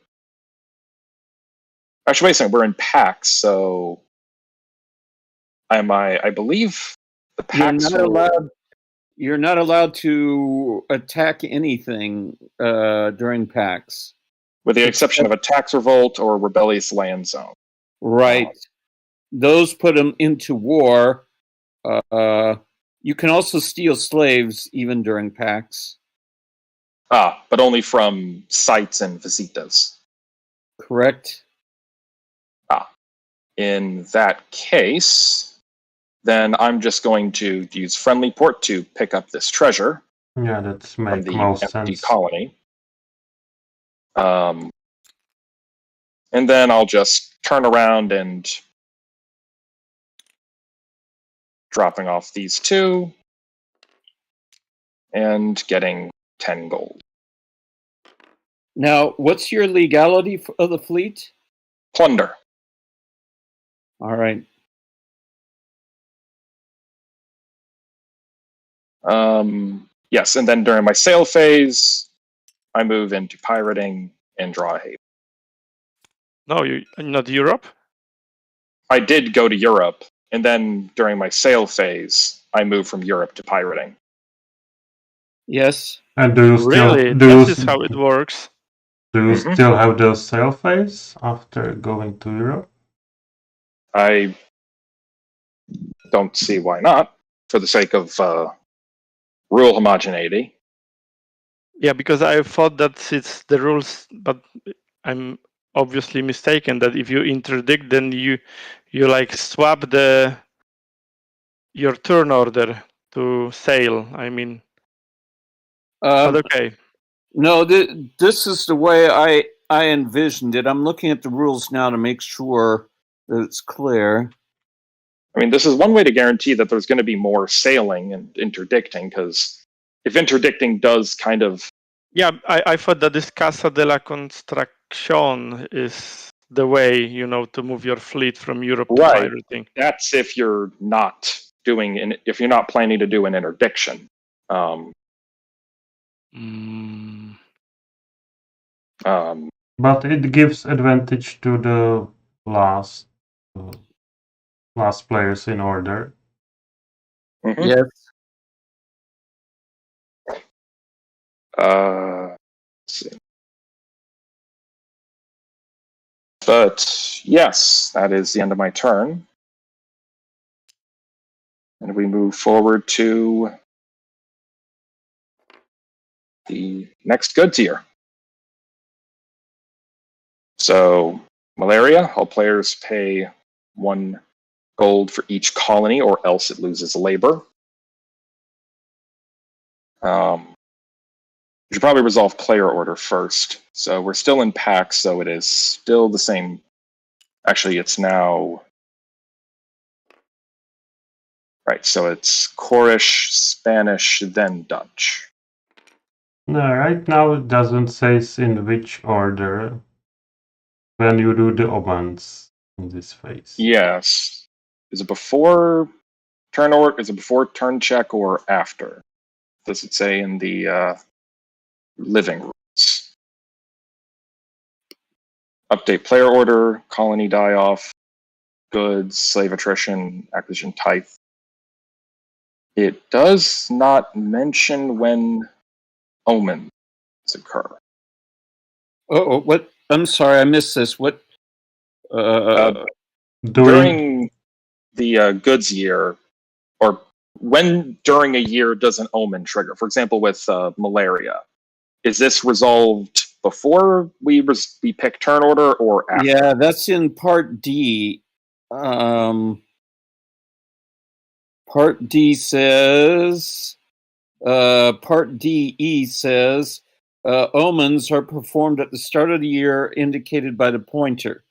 S2: Actually, wait a second. We're in Pax, so I believe the Pax.
S4: You're not allowed to attack anything during Pax,
S2: with the exception of a tax revolt or rebellious land zone.
S4: Right. Those put them into war. You can also steal slaves even during Pax.
S2: But only from sites and visitas.
S4: Correct.
S2: In that case, then I'm just going to use friendly port to pick up this treasure.
S1: Yeah, that's
S2: from
S1: make
S2: the
S1: most
S2: empty
S1: sense.
S2: colony. And then I'll just turn around and dropping off these two and getting 10 gold.
S4: Now, what's your legality of the fleet?
S2: Plunder.
S4: All right.
S2: Yes, and then during my sail phase, I move into pirating and draw a haven.
S3: No, you not Europe?
S2: I did go to Europe, and then during my sail phase, I moved from Europe to pirating.
S4: Yes.
S1: And do you still
S3: Really? This is how it works.
S1: Do you still have the sail phase after going to Europe?
S2: I don't see why not, for the sake of rule homogeneity.
S3: Yeah, because I thought that it's the rules, but I'm obviously mistaken. That if you interdict, then you like swap your turn order to sail. I mean, but okay.
S4: No, this is the way I envisioned it. I'm looking at the rules now to make sure that it's clear.
S2: I mean, this is one way to guarantee that there's going to be more sailing and interdicting, because if interdicting does kind of...
S3: Yeah, I thought that this Casa de la Construction is the way, to move your fleet from Europe to pirating.
S2: That's if you're not if you're not planning to do an interdiction.
S1: But it gives advantage to the last players in order.
S4: Yes.
S2: Let's see. But yes, that is the end of my turn. And we move forward to the next good tier. So, malaria, all players pay 1 gold for each colony, or else it loses labor. We should probably resolve player order first. So we're still in Pax, so it is still the same. Actually, it's now... Right, so it's Cornish, Spanish, then Dutch.
S1: No, right now it doesn't say in which order when you do the omens in this phase.
S2: Yes. Is it before turn order? Is it before turn check or after? Does it say in the living rules? Update player order, colony die-off, goods, slave attrition, acquisition tithe. It does not mention when omens occur.
S4: Oh, what? I'm sorry, I missed this. What?
S2: During the goods year, or when during a year does an omen trigger? For example, with malaria, is this resolved before we pick turn order or after?
S4: Yeah, that's in Part D. Part D says. Part DE says omens are performed at the start of the year, indicated by the pointer.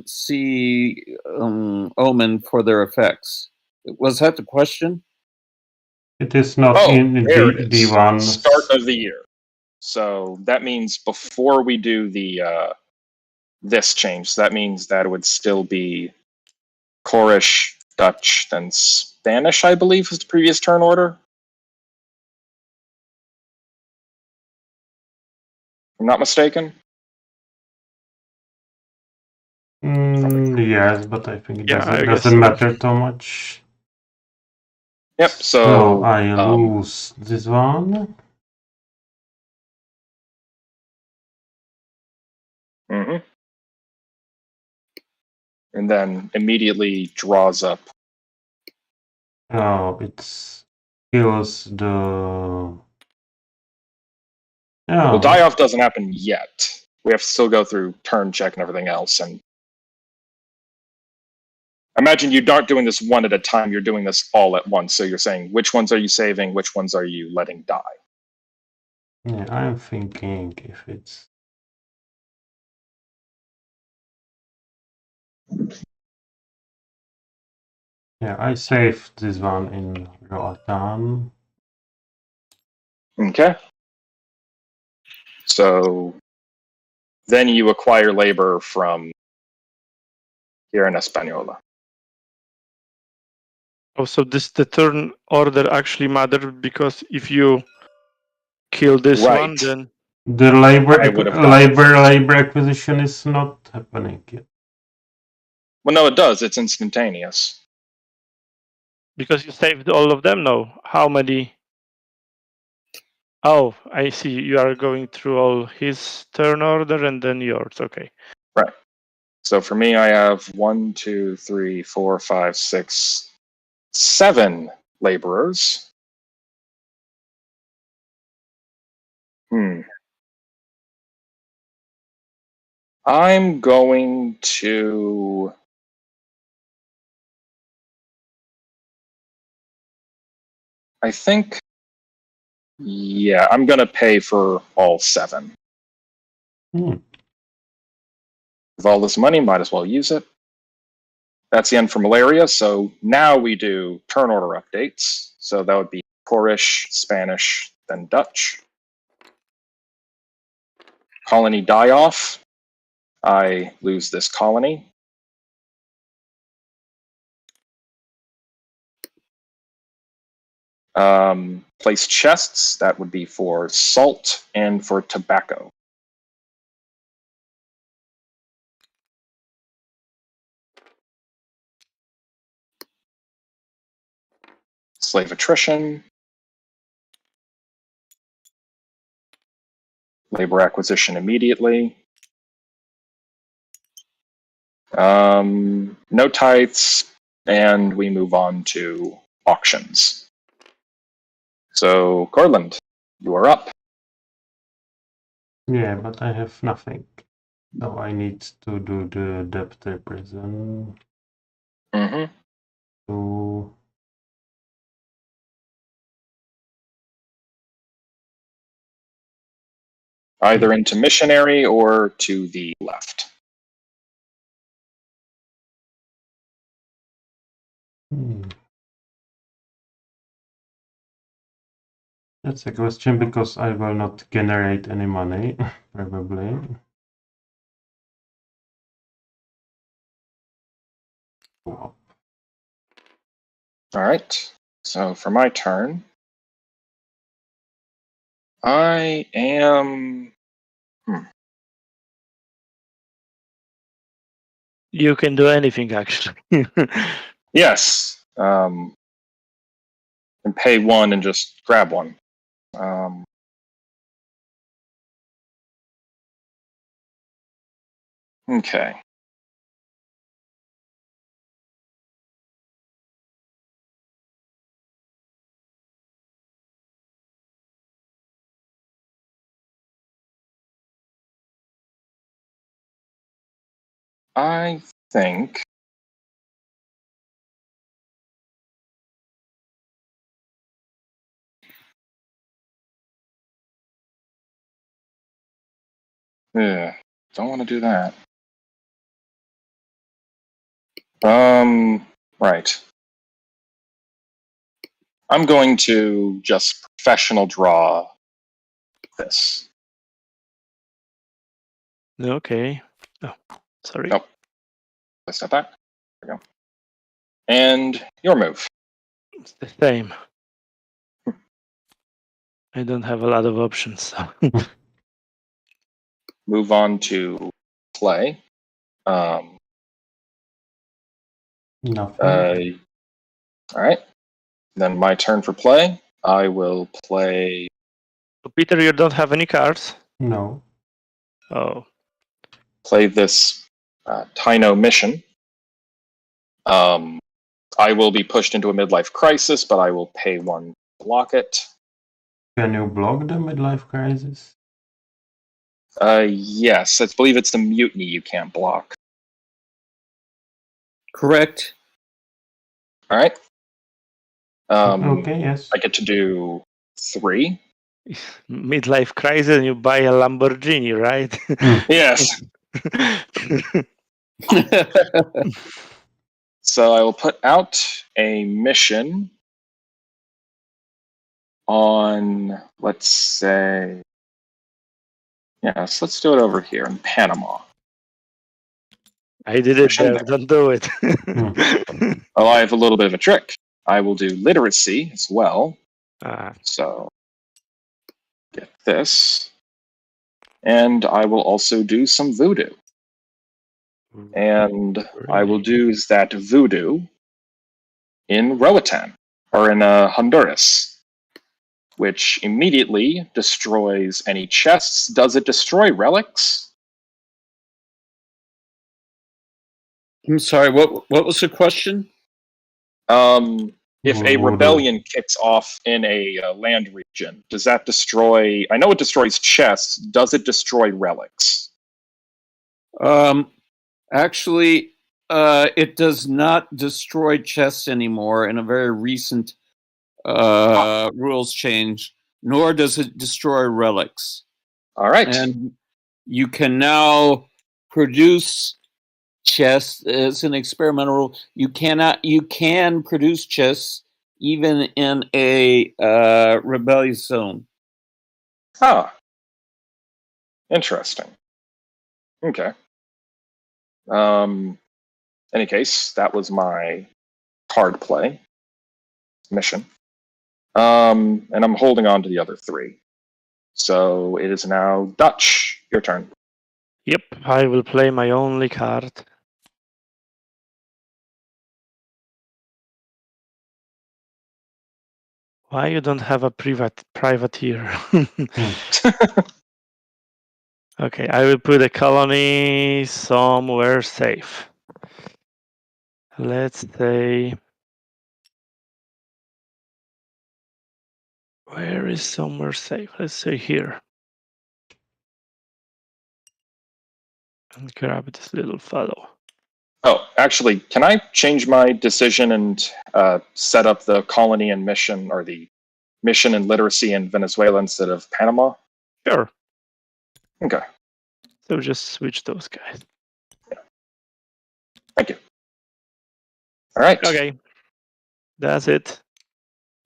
S4: See omen for their effects. Was that the question?
S1: It is not in
S2: there it is.
S1: D1.
S2: Start of the year. So that means before we do the this change. So that means that it would still be Cornish, Dutch, then Spanish, I believe, was the previous turn order. If I'm not mistaken.
S1: Yes, but I think it
S3: I guess
S1: doesn't
S3: so.
S1: matter too much.
S2: Yep, so
S1: I lose this one.
S2: Mm-hmm. And then immediately draws up.
S1: Oh, it kills the... Yeah.
S2: Well, die-off doesn't happen yet. We have to still go through turn check and everything else. And imagine you aren't doing this one at a time. You're doing this all at once. So you're saying, which ones are you saving? Which ones are you letting die?
S1: Yeah, I'm thinking if it's... Yeah, I saved this one in Roatan.
S2: Okay. So then you acquire labor from here in Española.
S3: Oh, so the turn order actually matters, because if you kill this one, then
S1: the labor acquisition is not happening yet.
S2: Well, no, it does. It's instantaneous.
S3: Because you saved all of them. No, how many? Oh, I see. You are going through all his turn order and then yours. Okay.
S2: Right. So for me, I have 1, 2, 3, 4, 5, 6, 7 laborers. I'm going to... I think... Yeah, I'm going to pay for all 7. With all this money, might as well use it. That's the end for malaria. So now we do turn order updates. So that would be Cornish, Spanish, then Dutch. Colony die-off. I lose this colony. Place chests. That would be for salt and for tobacco. Slave attrition. Labor acquisition immediately. No tithes, and we move on to auctions. So, Cortland, you are up.
S1: Yeah, but I have nothing. So I need to do the debtor prison.
S2: Mm-hmm.
S1: To...
S2: Either into missionary or to the left.
S1: That's a question, because I will not generate any money, probably.
S2: All right. So for my turn, I am...
S3: You can do anything, actually.
S2: Yes. And pay 1 and just grab 1. Okay. I think yeah, don't want to do that. Right. I'm going to just professional draw this.
S3: Okay. Oh, sorry.
S2: Nope. Let's step back. There we go. And your move.
S3: It's the same. I don't have a lot of options. So.
S2: Move on to play.
S1: Nothing.
S2: All right. Then my turn for play. I will play.
S3: So Peter, you don't have any cards?
S1: No.
S3: Oh.
S2: Play this Taino mission. I will be pushed into a midlife crisis, but I will pay 1 to block it.
S1: Can you block the midlife crisis?
S2: Yes, I believe it's the mutiny you can't block.
S4: Correct.
S2: All right.
S1: Okay, yes.
S2: I get to do 3.
S3: Midlife crisis and you buy a Lamborghini, right?
S2: Yes. So I will put out a mission on, let's say, yes, let's do it over here in Panama.
S3: I did it there. Don't do it.
S2: Oh, I have a little bit of a trick. I will do literacy as well. So get this. And I will also do some voodoo. And I will do that voodoo in Roatan, or in Honduras, which immediately destroys any chests. Does it destroy relics?
S4: I'm sorry, what was the question?
S2: If a rebellion kicks off in a land region, does that destroy... I know it destroys chests. Does it destroy relics?
S4: Actually, it does not destroy chests anymore in a very recent rules change, nor does it destroy relics.
S2: All right.
S4: And you can now produce chests as an experimental rule. You can produce chests even in a rebellious zone.
S2: Ah. Interesting. Okay. Any case, that was my card play mission. And I'm holding on to the other 3. So it is now Dutch. Your turn.
S3: Yep, I will play my only card. Why you don't have a privateer? Okay, I will put a colony somewhere safe. Let's say, where is somewhere safe? Let's say here. And grab this little fellow.
S2: Oh, actually, can I change my decision and set up the colony and mission, or the mission and literacy in Venezuela instead of Panama?
S3: Sure.
S2: Okay.
S3: So just switch those guys.
S2: Yeah. Thank you. All right.
S3: Okay. That's it.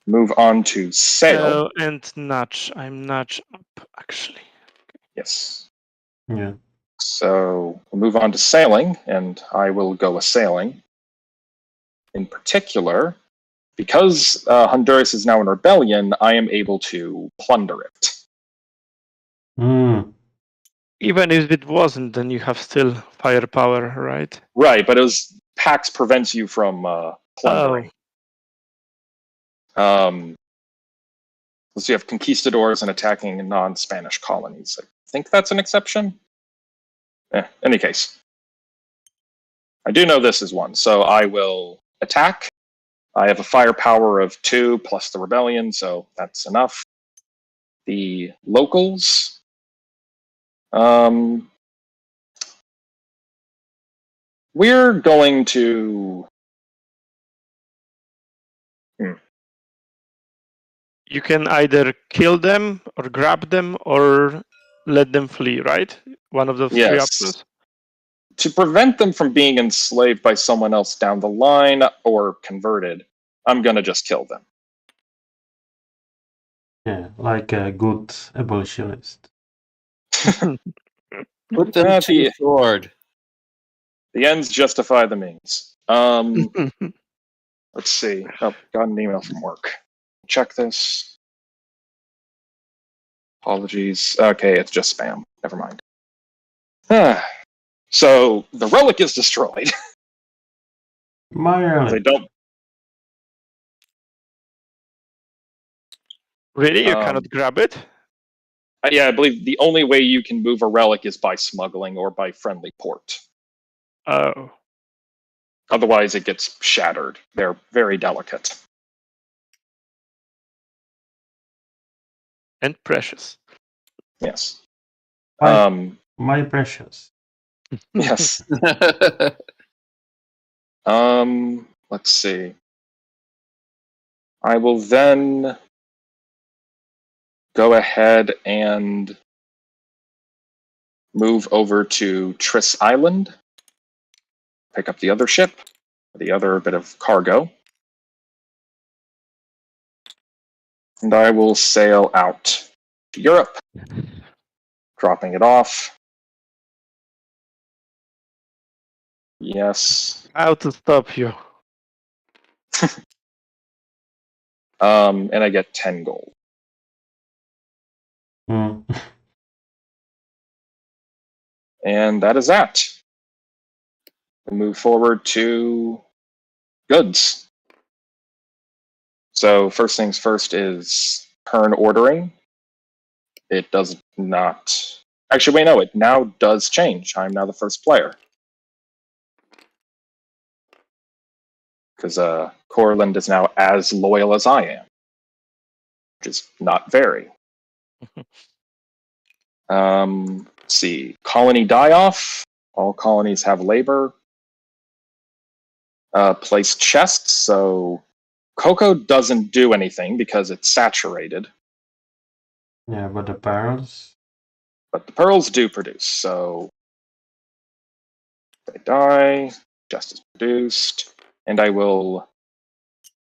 S2: Move on to sail.
S3: And notch. I'm notch up, actually.
S2: Yes.
S1: Yeah.
S2: So we'll move on to sailing, and I will go a sailing. In particular, because Honduras is now in rebellion, I am able to plunder it.
S3: Even if it wasn't, then you have still firepower, right?
S2: Right, but it was Pax prevents you from plundering. So you have conquistadors and attacking non-Spanish colonies. I think that's an exception. Any case, I do know this is one, so I will attack. I have a firepower of 2 plus the rebellion, so that's enough. The locals, we're going to.
S3: You can either kill them or grab them or let them flee, right? One of those three
S2: Yes.
S3: options.
S2: To prevent them from being enslaved by someone else down the line or converted, I'm going to just kill them.
S1: Yeah, like a good abolitionist.
S4: Put them to the sword.
S2: The ends justify the means. Let's see. Oh, got an email from work. Check this. Apologies. Okay, it's just spam. Never mind. So the relic is destroyed.
S1: My
S2: They don't.
S3: Really? You cannot grab it?
S2: Yeah, I believe the only way you can move a relic is by smuggling or by friendly port.
S3: Oh.
S2: Otherwise, it gets shattered. They're very delicate.
S3: And precious.
S2: Yes.
S1: My precious.
S2: Yes. Let's see. I will then go ahead and move over to Triss Island, pick up the other ship, the other bit of cargo, and I will sail out to Europe, dropping it off. Yes.
S3: How to stop you?
S2: And I get 10 gold. And that is that. We move forward to goods. So first things first is turn ordering. It does not. Actually, wait, no, it now does change. I'm now the first player. Because Corland is now as loyal as I am, which is not very. Let's see. Colony die-off. All colonies have labor. Place chests. So cocoa doesn't do anything because it's saturated.
S1: Yeah, but the pearls.
S2: But the pearls do produce. So they die. Chest is produced. And I will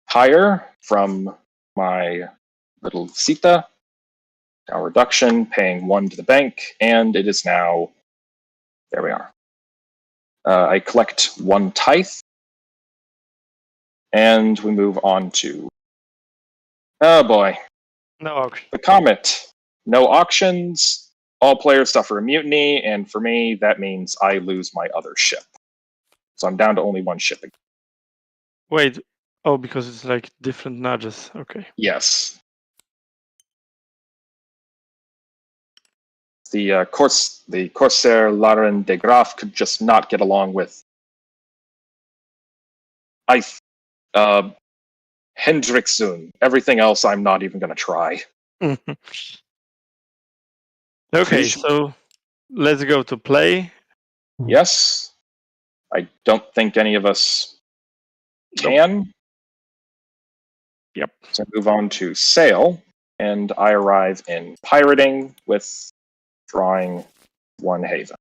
S2: hire from my little Sita. Now reduction, paying 1 to the bank, and it is now. There we are. I collect 1 tithe, and we move on to. Oh boy.
S3: No auction.
S2: The Comet. No auctions. All players suffer a mutiny, and for me, that means I lose my other ship. So I'm down to only 1 ship again.
S3: Wait. Oh, because it's like different nudges. Okay.
S2: Yes. The Corsair Laren de Graaf could just not get along with Hendrickson. Everything else I'm not even going to try.
S3: Okay, so let's go to play.
S2: Yes. I don't think any of us can.
S3: Nope. Yep.
S2: So move on to sail, and I arrive in pirating with drawing 1 haven.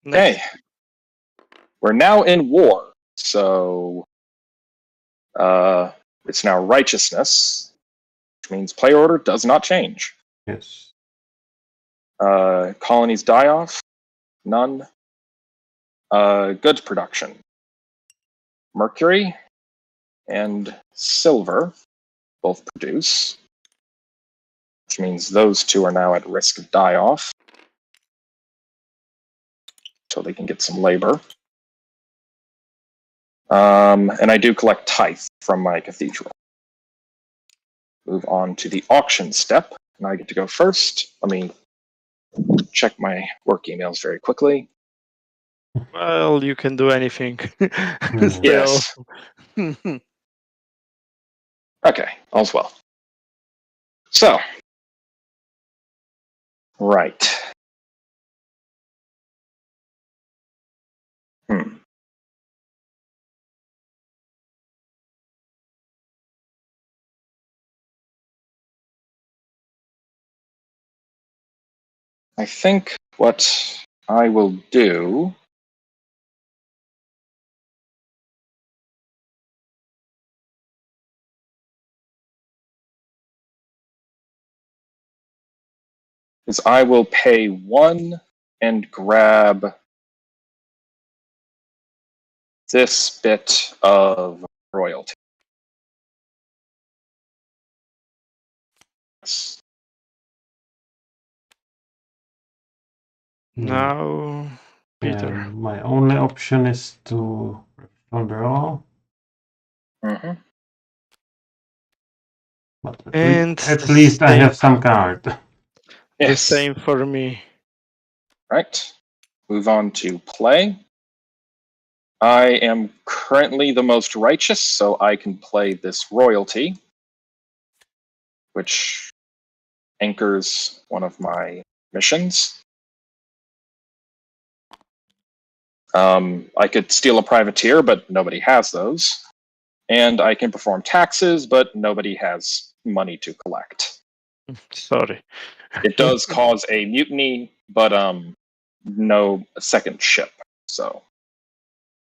S3: Next.
S2: Okay. We're now in war, so it's now righteousness, which means player order does not change.
S1: Yes.
S2: Colonies die off, none. Goods production, mercury and silver both produce. which means those two are now at risk of die off. So they can get some labor. And I do collect tithe from my cathedral. Move on to the auction step, and I get to go first. Let me check my work emails very quickly.
S3: Well, you can do anything. Still.
S2: Yes. Okay, all's well. So, right. I think what I will do is I will pay 1 and grab this bit of royalty.
S3: Now, Peter.
S1: Yeah, my only option is to draw.
S2: Mm-hmm.
S1: But
S3: And
S1: at least I have some card.
S3: The
S2: Yes.
S3: same for me.
S2: Right. Move on to play. I am currently the most righteous, so I can play this royalty, which anchors one of my missions. I could steal a privateer, but nobody has those. And I can perform taxes, but nobody has money to collect.
S3: Sorry.
S2: It does cause a mutiny, but no second ship. So,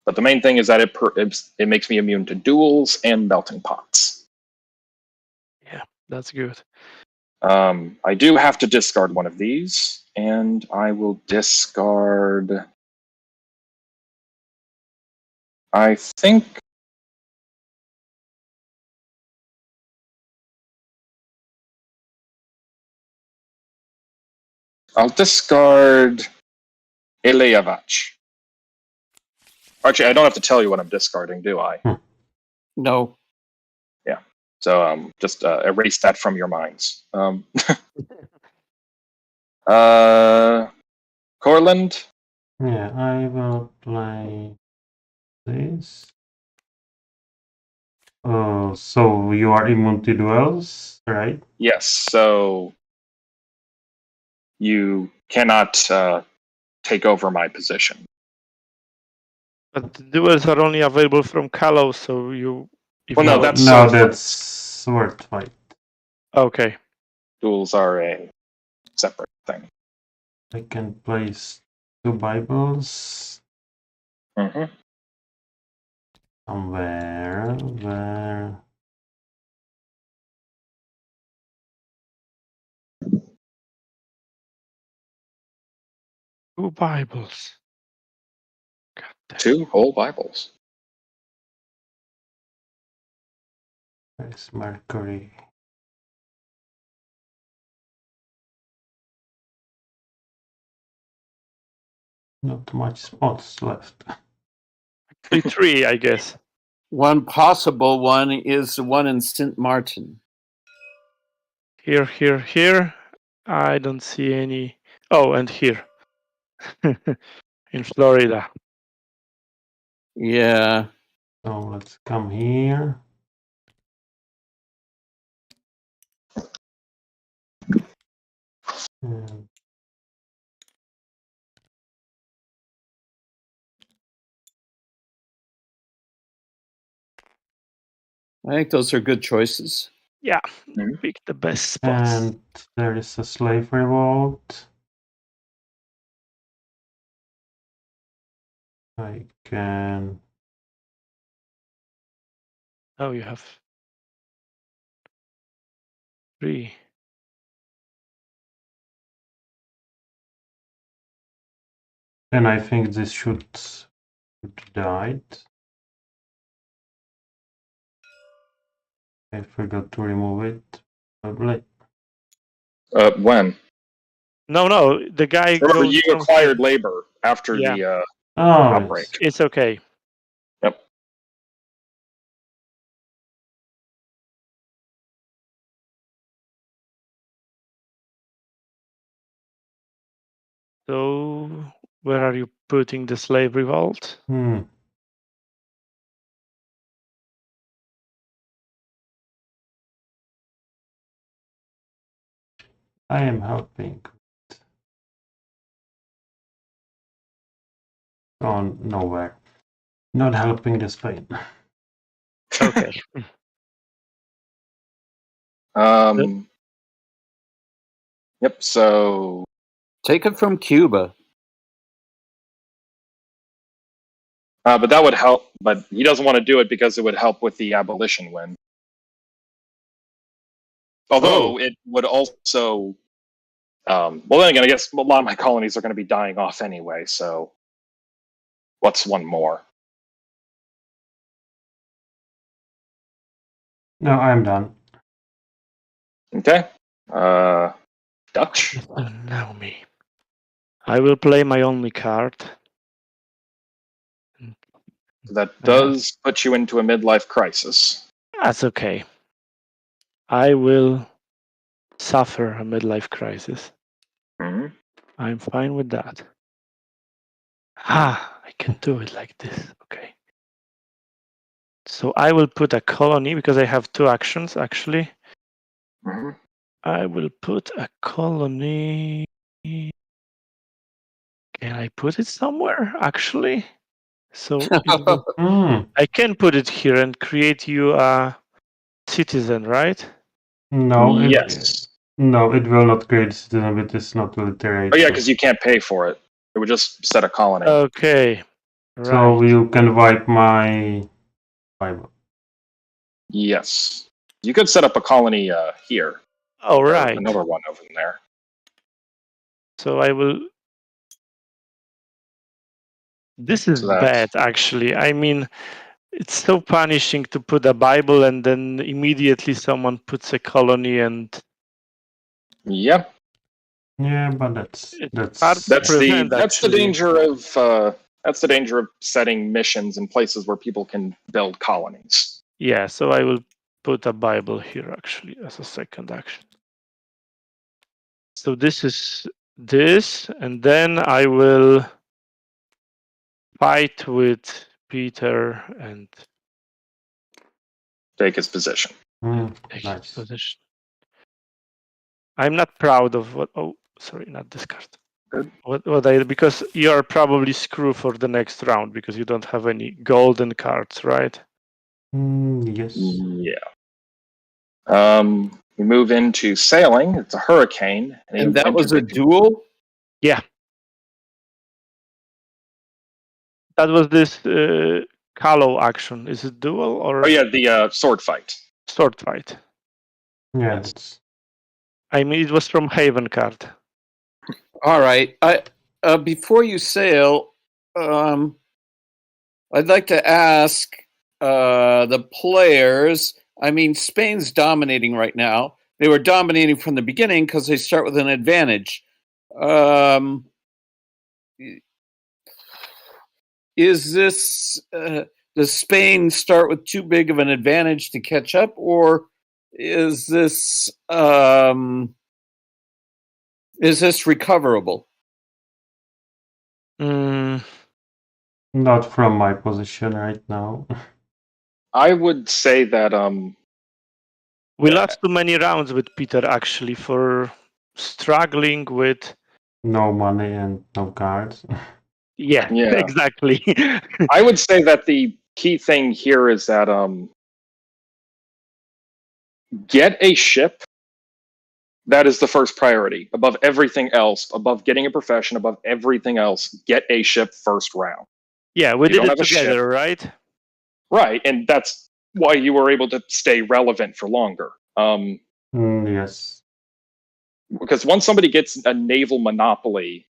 S2: but the main thing is that it makes me immune to duels and melting pots.
S3: Yeah, that's good.
S2: I do have to discard one of these, and I will discard. I think. I'll discard Eleyavach. Actually, I don't have to tell you what I'm discarding, do I?
S4: No.
S2: Yeah. So just erase that from your minds. Corland?
S1: Yeah, I will play this. Oh, so you are immune to duels, right?
S2: Yes. So you cannot take over my position.
S3: But the duels are only available from Kalos, so you.
S2: Well, no, that's
S1: no,
S2: sword
S1: that's
S2: fights.
S1: sword fight.
S3: Okay.
S2: Duels are a separate thing.
S1: I can place 2 Bibles
S2: Mm-hmm.
S1: somewhere. Where?
S3: 2 Bibles. God damn.
S2: 2 whole Bibles.
S1: Where's Mercury? Not much spots left.
S3: Actually, 3, I guess.
S4: One possible one is the one in St. Martin.
S3: Here, here, here. I don't see any. Oh, and here. In Florida.
S4: Yeah.
S1: So let's come here. And
S4: I think those are good choices.
S3: Yeah,
S2: Mhm.
S3: pick the best spots.
S1: And there is a slave revolt. I can.
S3: Oh, you have 3.
S1: And I think this should died. I forgot to remove it. Probably.
S2: When?
S3: No, the guy
S2: Remember,
S3: goes
S2: you
S3: from
S2: acquired labor after
S3: Yeah.
S2: the
S1: Oh,
S2: outbreak.
S1: yes.
S3: It's okay.
S2: Yep.
S3: So, where are you putting the slave revolt?
S1: I am helping. Gone nowhere. Not helping the Spain.
S3: Okay.
S2: Yep. So
S4: Take it from Cuba.
S2: but that would help. But he doesn't want to do it because it would help with the abolition win. Although it would also, well, then again, I guess a lot of my colonies are going to be dying off anyway. So, what's one more?
S1: No, I'm done.
S2: Okay. Dutch.
S3: Allow me. I will play my only card.
S2: That does put you into a midlife crisis.
S3: That's okay. I will suffer a midlife crisis.
S2: Mm-hmm.
S3: I'm fine with that. I can do it like this. Okay. So I will put a colony because I have 2 actions actually.
S2: Mm-hmm.
S3: I will put a colony. Can I put it somewhere actually? So I can put it here and create you a citizen, right?
S1: No,
S2: Yes.
S1: No, it will not create citizen. It is not literate.
S2: Oh yeah, because you can't pay for it. It would just set a colony.
S3: Okay. Right.
S1: So you can wipe my Bible.
S2: Yes. You could set up a colony here.
S3: All right.
S2: Another one over there.
S3: So I will. This is bad, actually. I mean, it's so punishing to put a Bible and then immediately someone puts a colony and.
S2: Yep.
S1: Yeah, but that's
S2: the danger of setting missions in places where people can build colonies.
S3: Yeah, so I will put a Bible here actually as a second action. So this is this, and then I will fight with Peter and
S2: take his position.
S3: Take
S1: nice.
S3: his position. I'm not proud of what. Oh, sorry, not this card.
S2: Good.
S3: What I because you are probably screwed for the next round because you don't have any golden cards, right?
S1: Yes.
S2: Yeah. We move into sailing. It's a hurricane.
S4: And that was a duel?
S3: Yeah. That was this Callow action. Is it duel or?
S2: Oh yeah, the sword fight.
S3: Sword fight.
S1: Yeah.
S2: Yes.
S3: I mean, it was from Haven card.
S4: All right. Before you sail, I'd like to ask the players. I mean, Spain's dominating right now. They were dominating from the beginning because they start with an advantage. Is this does Spain start with too big of an advantage to catch up, or is this recoverable?
S1: Not from my position right now.
S2: I would say that
S3: we lost too many rounds with Peter actually for struggling with
S1: no money and no cards.
S3: Yeah, exactly.
S2: I would say that the key thing here is that get a ship. That is the first priority. Above everything else, above getting a profession, above everything else, get a ship first round.
S3: Yeah, we did it together, right?
S2: Right, and that's why you were able to stay relevant for longer.
S1: Yes.
S2: Because once somebody gets a naval monopoly,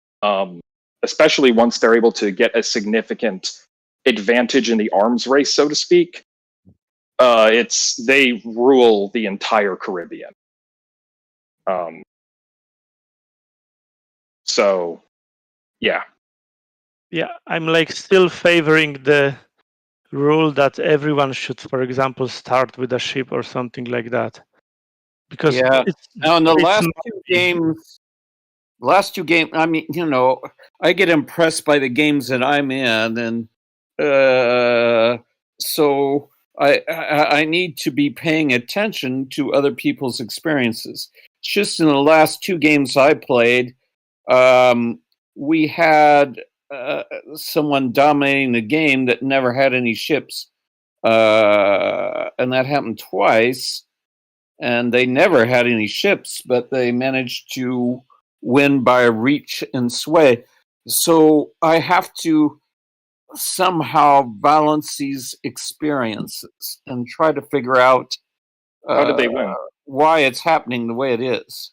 S2: especially once they're able to get a significant advantage in the arms race, so to speak, they rule the entire Caribbean. So, yeah.
S3: Yeah, I'm like still favoring the rule that everyone should, for example, start with a ship or something like that. Because
S4: Yeah. Now in the
S3: it's
S4: last
S3: not-
S4: two games, I mean, I get impressed by the games that I'm in, and so I need to be paying attention to other people's experiences. Just in the last two games I played, we had someone dominating the game that never had any ships, and that happened twice. And they never had any ships, but they managed to win by reach and sway. So I have to somehow balance these experiences and try to figure out
S2: How did they win?
S4: why it's happening the way it is.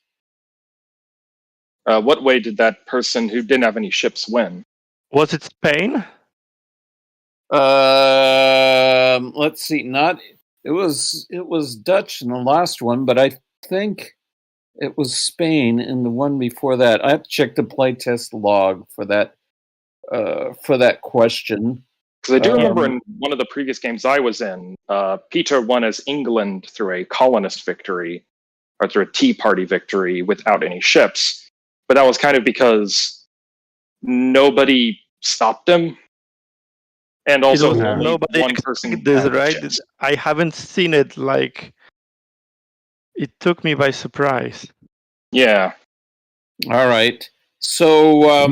S2: What way did that person who didn't have any ships win?
S3: Was it Spain?
S4: Let's see. It was Dutch in the last one, but I think it was Spain in the one before that. I have to check the playtest log for that question.
S2: Because I do remember in one of the previous games I was in, Peter won as England through a colonist victory, or through a Tea Party victory without any ships. But that was kind of because nobody stopped him. And also, only
S3: nobody
S2: one person
S3: this,
S2: had
S3: right?
S2: ships.
S3: I haven't seen it. Like, it took me by surprise.
S2: Yeah.
S4: All right. So
S1: I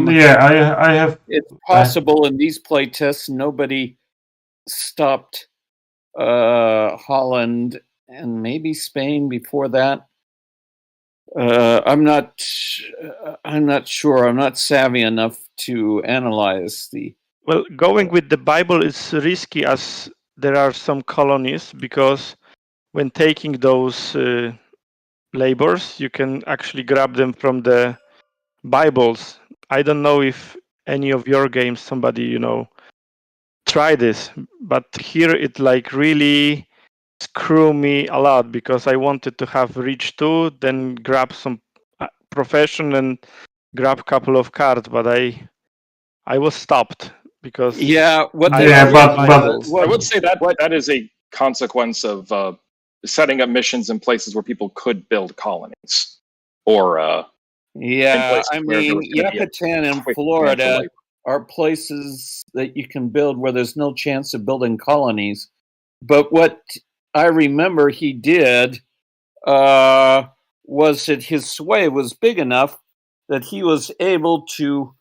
S1: have.
S4: it's possible in these playtests nobody stopped Holland and maybe Spain before that. I'm not sure. I'm not savvy enough to analyze the.
S3: Well, going with the Bible is risky as there are some colonies, because when taking those labors, you can actually grab them from the Bibles. I don't know if any of your games somebody try this, but here it like really screw me a lot, because I wanted to have reach 2, then grab some profession and grab a couple of cards, but I was stopped because
S4: Yeah,
S2: I would say that is a consequence of setting up missions in places where people could build colonies, or
S4: I mean, Yucatan and Florida are places that you can build where there's no chance of building colonies. But what I remember he did was that his sway was big enough that he was able to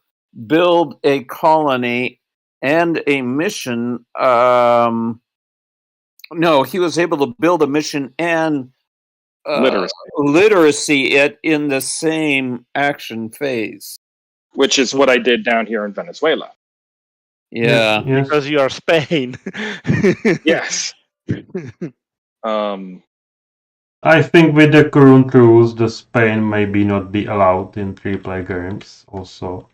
S4: build a colony and a mission. No, he was able to build a mission and literacy it in the same action phase.
S2: Which is what I did down here in Venezuela.
S4: Yeah.
S1: Yes.
S3: because you are Spain.
S2: Yes.
S1: I think with the current rules, the Spain maybe not be allowed in 3-player games also.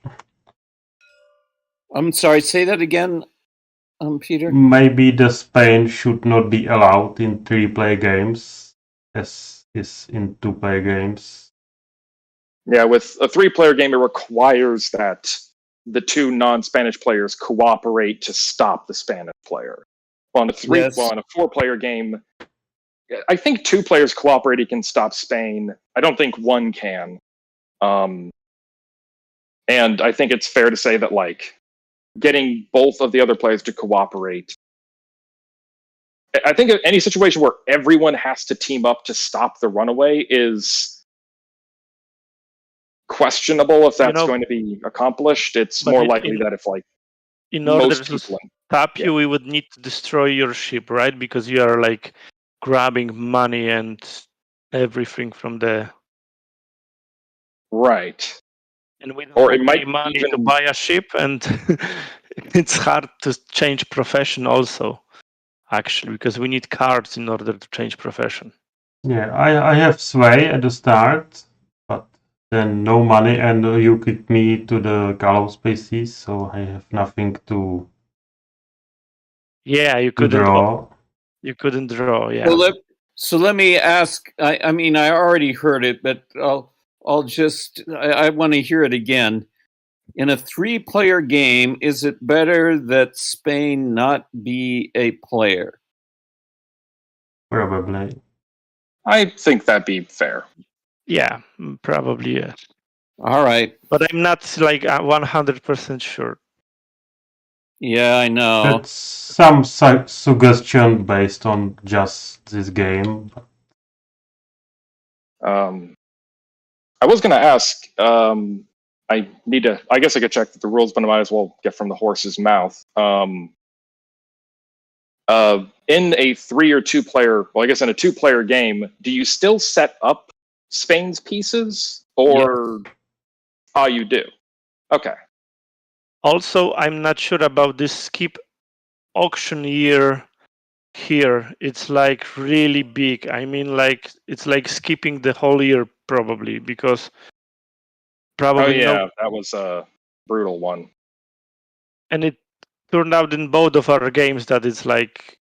S4: I'm sorry, say that again, Peter?
S1: Maybe the Spain should not be allowed in 3-player games as is in 2-player games.
S2: Yeah, with a 3-player game, it requires that the 2 non-Spanish players cooperate to stop the Spanish player. On a 4-player game, I think 2 players cooperating can stop Spain. I don't think 1 can. And I think it's fair to say that, like, getting both of the other players to cooperate. I think any situation where everyone has to team up to stop the runaway is questionable if that's going to be accomplished. It's more likely that if, like,
S3: in order
S2: most
S3: to
S2: people
S3: stop you, we would need to destroy your ship, right? Because you are like grabbing money and everything from the
S2: right.
S3: And we don't
S2: or
S3: have
S2: it might
S3: any money
S2: even
S3: to buy a ship, and it's hard to change profession also, actually, because we need cards in order to change profession.
S1: Yeah, I have sway at the start, but then no money, and you kick me to the gallows species, so I have nothing to.
S3: Yeah, you couldn't
S1: draw.
S3: You couldn't draw. Yeah.
S4: So let me ask. I mean, I already heard it, but I'll I'll just, I want to hear it again. In a 3-player game, is it better that Spain not be a player?
S1: Probably.
S2: I think that'd be fair.
S3: Yeah, probably yeah.
S4: All right.
S3: But I'm not like 100% sure.
S4: Yeah, I know.
S1: That's some suggestion based on just this game.
S2: I was going to ask. I guess I could check the rules, but I might as well get from the horse's mouth. In a 3 or 2-player, well, I guess in a 2-player game, do you still set up Spain's pieces, or you do? Okay.
S3: Also, I'm not sure about this skip auction year here. It's like really big. I mean, like it's like skipping the whole year probably, because probably
S2: that was a brutal one.
S3: and it turned out in both of our games that it's like,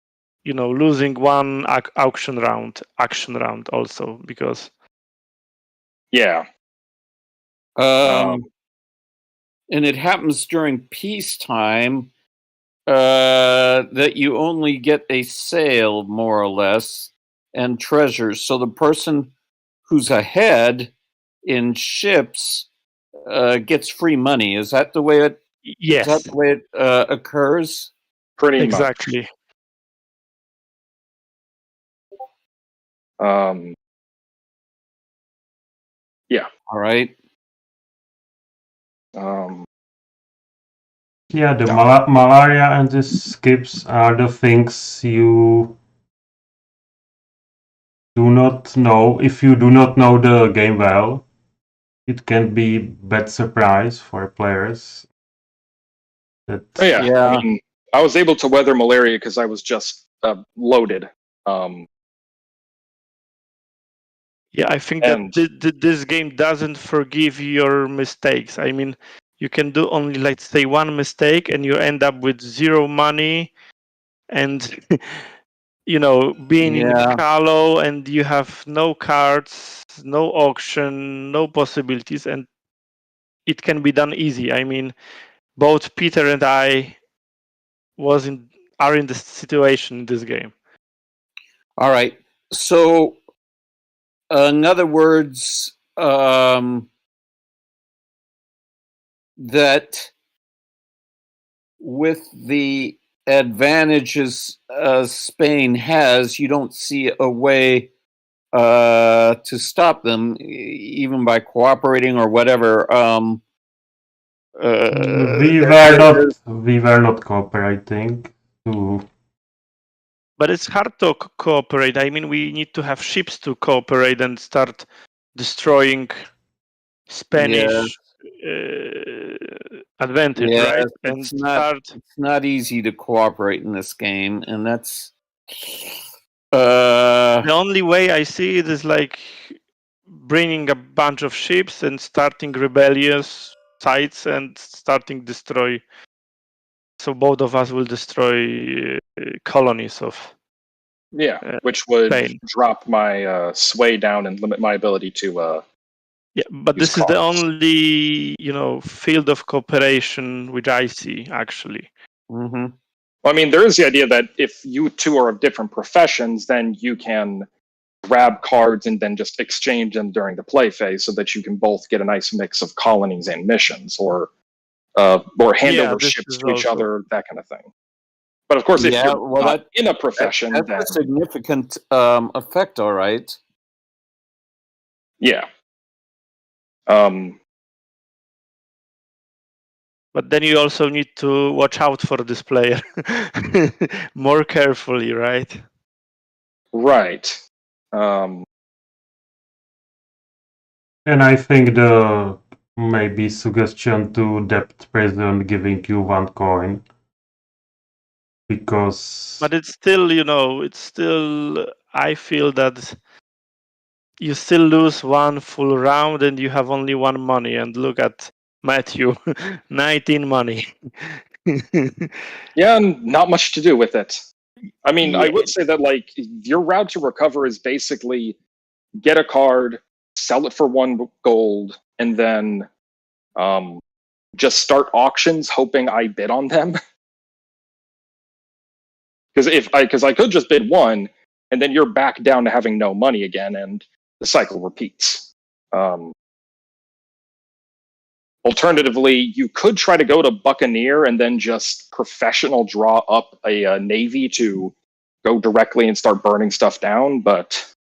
S3: losing one action round also, because
S2: Yeah.
S4: And it happens during peacetime that you only get a sail, more or less, and treasures. So the person who's ahead in ships gets free money. Is that the way it?
S3: yes,
S4: Is that the way it occurs?
S2: Pretty
S3: exactly.
S2: much. Yeah.
S4: All right.
S1: Yeah, the malaria and the skips are the things you do not know. If you do not know the game well, it can be bad surprise for players. That
S2: Yeah. I mean, I was able to weather malaria because I was just loaded.
S3: Yeah, I think that this game doesn't forgive your mistakes. I mean, you can do only, let's say, one mistake and you end up with 0 money and, being in shallow, and you have no cards, no auction, no possibilities, and it can be done easy. I mean, both Peter and I are in this situation in this game.
S4: All right. So, in other words, that with the advantages Spain has, you don't see a way to stop them, even by cooperating or whatever.
S1: we were not cooperating.
S3: But it's hard to cooperate. I mean, we need to have ships to cooperate and start destroying Spanish advantage, right? And
S4: it's not easy to cooperate in this game, and that's
S3: the only way I see it is like bringing a bunch of ships and starting rebellious sites and starting destroy. So both of us will destroy colonies of.
S2: Which would
S3: Spain.
S2: drop my sway down and limit my ability to.
S3: Yeah, but this is the only field of cooperation which I see actually.
S4: Mm-hmm.
S2: Well, I mean, there is the idea that if you two are of different professions, then you can grab cards and then just exchange them during the play phase, so that you can both get a nice mix of colonies and missions, or hand over ships to each other, that kind of thing. But of course, if you're not in a profession,
S4: that's
S2: then
S4: a significant effect. All right.
S2: Yeah.
S3: But then you also need to watch out for this player more carefully, right?
S2: Right.
S1: And I think the maybe suggestion to debt prison giving you 1 coin, because.
S3: But it's still, I feel that you still lose 1 full round and you have only 1 money. And look at Matthew, 19 money.
S2: Yeah, and not much to do with it. I mean, I would say that your route to recover is basically get a card, sell it for 1 gold, and then just start auctions hoping I bid on them. Because I could just bid 1, and then you're back down to having no money again, and the cycle repeats. Alternatively, you could try to go to Buccaneer and then just professional draw up a navy to go directly and start burning stuff down, but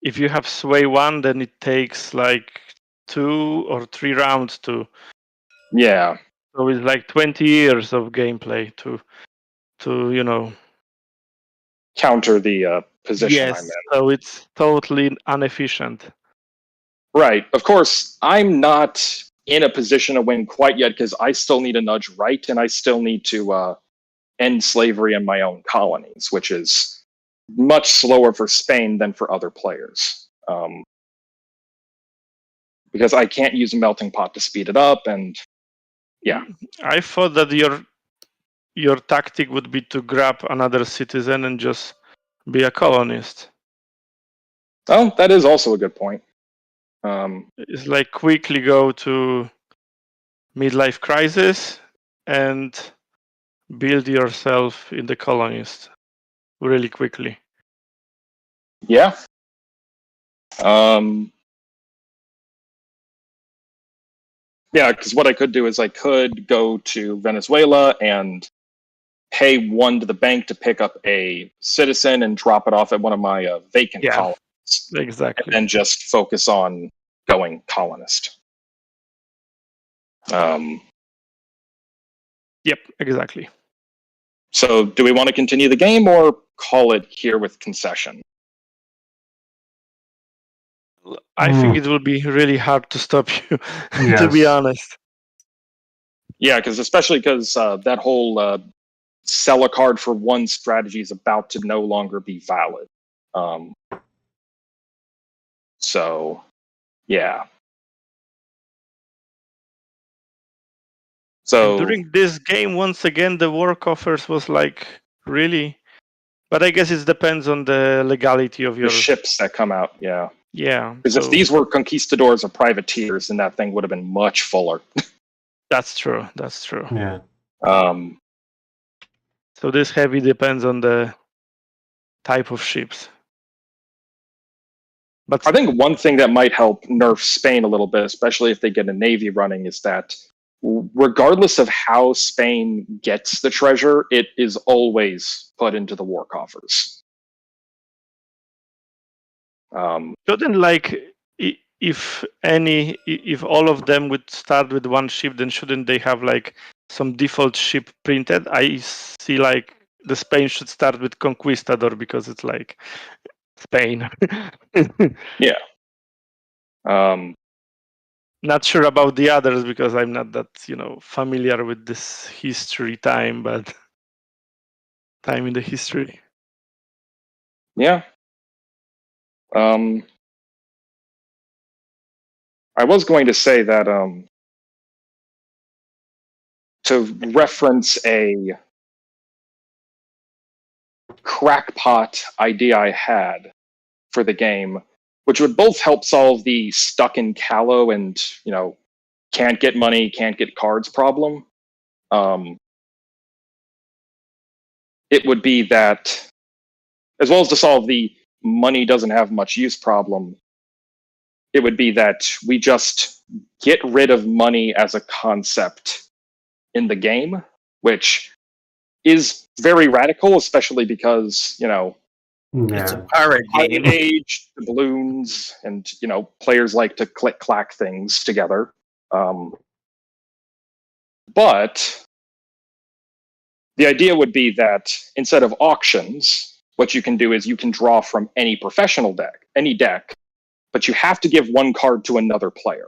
S3: If you have Sway 1, then it takes like 2 or 3 rounds to.
S2: yeah.
S3: So it's like 20 years of gameplay to
S2: Counter the position
S3: Yes,
S2: I'm in.
S3: so it's totally inefficient.
S2: Right. Of course, I'm not in a position to win quite yet because I still need a nudge right, and I still need to end slavery in my own colonies, which is much slower for Spain than for other players. Because I can't use a melting pot to speed it up, and yeah.
S3: I thought that your tactic would be to grab another citizen and just be a colonist.
S2: Oh, that is also a good point.
S3: It's like quickly go to midlife crisis and build yourself in the colonist really quickly.
S2: Yeah. Yeah, because what I could do is I could go to Venezuela and pay 1 to the bank to pick up a citizen and drop it off at one of my vacant colonies.
S3: Exactly.
S2: And then just focus on going colonist.
S3: Yep, exactly.
S2: So do we want to continue the game or call it here with concession?
S3: I think it will be really hard to stop you,
S1: Yes.
S3: to be honest.
S2: Yeah, especially because that whole sell a card for 1 strategy is about to no longer be valid. So, yeah. So
S3: And during this game, once again, the work offers was like really, but I guess it depends on the legality of
S2: the
S3: your
S2: ships that come out, yeah.
S3: Yeah.
S2: Because if these were conquistadors or privateers, then that thing would have been much fuller.
S3: That's true. That's true.
S1: Yeah.
S3: So this heavy depends on the type of ships. But
S2: I think one thing that might help nerf Spain a little bit, especially if they get a navy running, is that regardless of how Spain gets the treasure, it is always put into the war coffers.
S3: shouldn't like if all of them would start with 1 ship, then shouldn't they have like some default ship printed? I see like the Spain should start with Conquistador because it's like Spain.
S2: Yeah.
S3: Not sure about the others because I'm not that familiar with this history but time in the history.
S2: Yeah. I was going to say that to reference a crackpot idea I had for the game, which would both help solve the stuck in Callow and, can't get money, can't get cards problem. It would be that, as well as to solve the money doesn't have much use problem, it would be that we just get rid of money as a concept in the game, which is very radical, especially because,
S4: It's a pirate game.
S2: age, doubloons, and players like to click-clack things together. But the idea would be that instead of auctions, what you can do is you can draw from any professional deck, any deck, but you have to give 1 card to another player.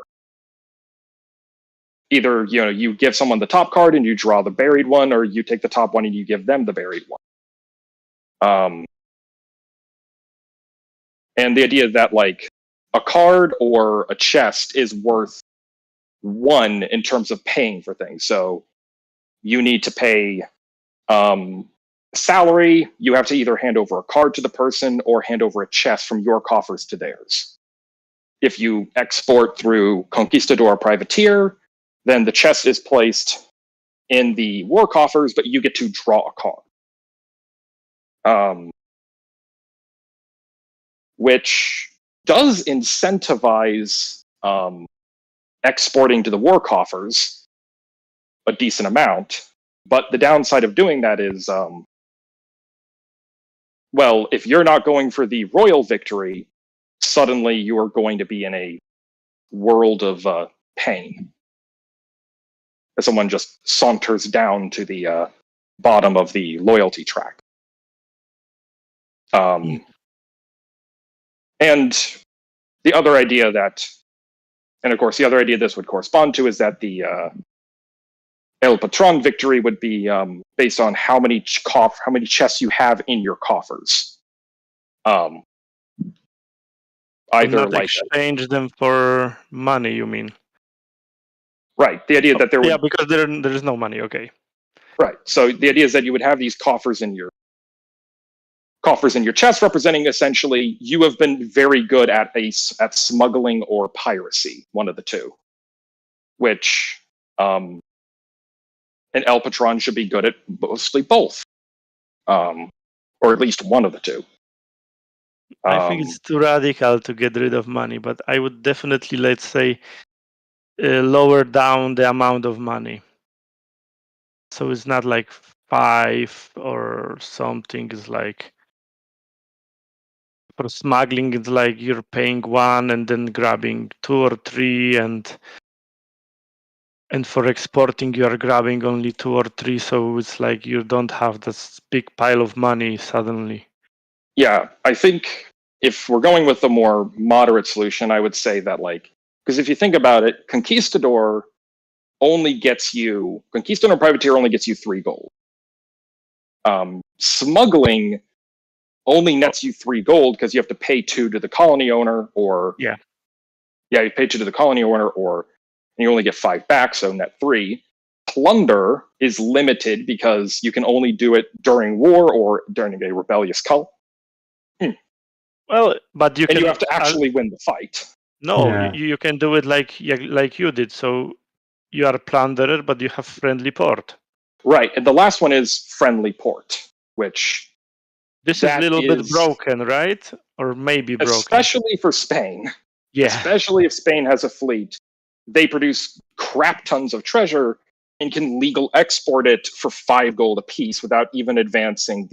S2: Either you give someone the top card and you draw the buried one, or you take the top one and you give them the buried one. And the idea that like a card or a chest is worth 1 in terms of paying for things. So you need to pay salary. You have to either hand over a card to the person or hand over a chest from your coffers to theirs. if you export through Conquistador Privateer, then the chest is placed in the war coffers, but you get to draw a card. Which does incentivize exporting to the war coffers a decent amount, but the downside of doing that is, well, if you're not going for the royal victory, suddenly you are going to be in a world of pain. As someone just saunters down to the bottom of the loyalty track. And the other idea that, and of course the other idea this would correspond to is that the El Patron victory would be based on how many chests you have in your coffers. Either
S3: not
S2: like
S3: exchange them for money, you mean?
S2: Right. The idea that there would,
S3: yeah, because there is no money. Okay.
S2: Right. So the idea is that you would have these coffers in your chest, representing essentially you have been very good at smuggling or piracy, one of the two, which an El Patron should be good at mostly both, or at least one of the two.
S3: I think it's too radical to get rid of money, but I would definitely, let's say, lower down the amount of money. So it's not like 5 or something. It's like for smuggling, it's like you're paying 1 and then grabbing 2 or 3, and for exporting you are grabbing only 2 or 3. So it's like you don't have this big pile of money suddenly.
S2: Yeah, I think if we're going with the more moderate solution, I would say that, like, because if you think about it, Conquistador Privateer only gets you 3 gold. Smuggling only nets you 3 gold because you have to pay 2 to the colony owner, or you pay 2 to the colony owner, or you only get 5 back, so net 3. Plunder is limited because you can only do it during war or during a rebellious cult.
S3: Well, but you
S2: have to actually win the fight.
S3: No,
S1: Yeah.
S3: you can do it like you did. So you are a plunderer, but you have friendly port.
S2: Right, and the last one is friendly port, which
S3: this is a little bit broken, right? Or maybe broken.
S2: Especially for Spain.
S3: Yeah.
S2: Especially if Spain has a fleet. They produce crap tons of treasure and can legal export it for 5 gold apiece without even advancing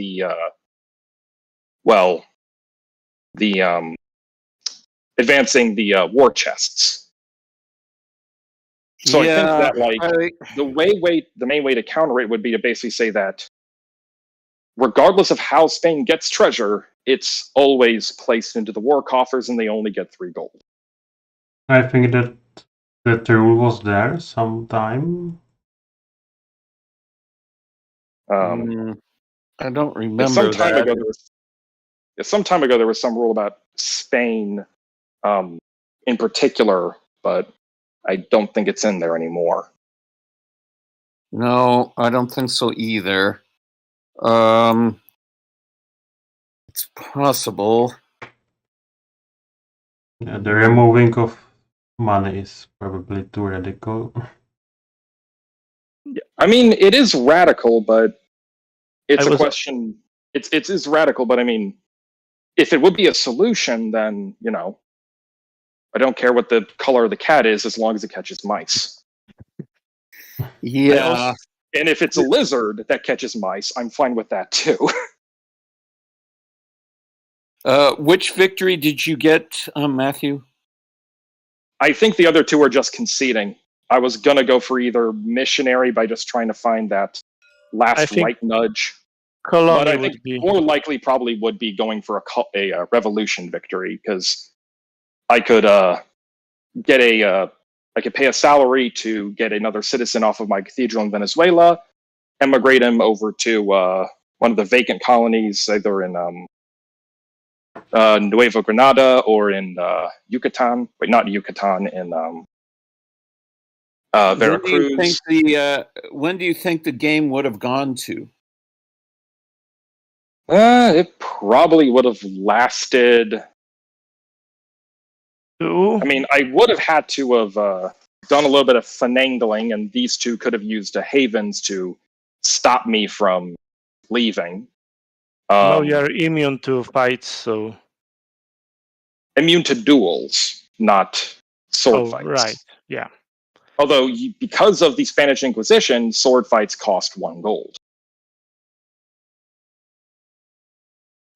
S2: advancing the war chests. So I think that the main way to counter it would be to basically say that regardless of how Spain gets treasure, it's always placed into the war coffers and they only get 3 gold.
S1: I think that the rule was there sometime.
S4: I don't remember that.
S2: Some time ago there was some rule about Spain in particular, but I don't think it's in there anymore.
S4: No, I don't think so either. It's possible.
S1: Yeah, the removing of money is probably too radical.
S2: I mean, it is radical, but it's a question. It's radical, but I mean, if it would be a solution, then, I don't care what the color of the cat is as long as it catches mice.
S4: Yeah.
S2: And if it's a lizard that catches mice, I'm fine with that too.
S4: Which victory did you get, Matthew?
S2: I think the other two are just conceding. I was going to go for either missionary by just trying to find that last right nudge. But I think more likely probably would be going for a revolution victory, because I could I could pay a salary to get another citizen off of my cathedral in Venezuela, emigrate him over to one of the vacant colonies, either in Nueva Granada or in Yucatan. Wait, not Yucatan, in Veracruz.
S4: When do you think the game would have gone to?
S2: It probably would have lasted
S3: 2.
S2: I mean, I would have had to have done a little bit of finagling, and these two could have used a havens to stop me from leaving.
S3: No, you're immune to fights, so...
S2: Immune to duels, not sword fights.
S3: Right, yeah.
S2: Although, because of the Spanish Inquisition, sword fights cost 1 gold.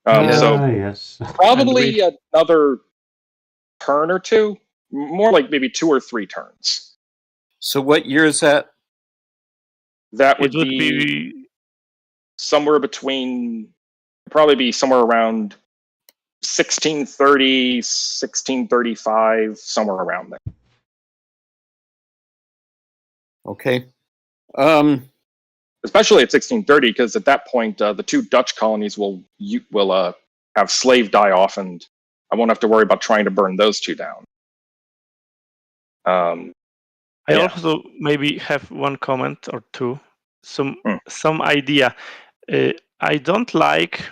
S2: So
S1: yes.
S2: probably another turn or two, more like maybe 2 or 3 turns.
S4: So what year is that?
S2: That would,
S3: It would
S2: be somewhere between, probably be somewhere around 1630, 1635, somewhere around there.
S4: Okay.
S2: Especially at 1630, because at that point, the 2 Dutch colonies will have slave die off, and I won't have to worry about trying to burn those 2 down.
S3: I also maybe have one comment or two, some idea. I don't like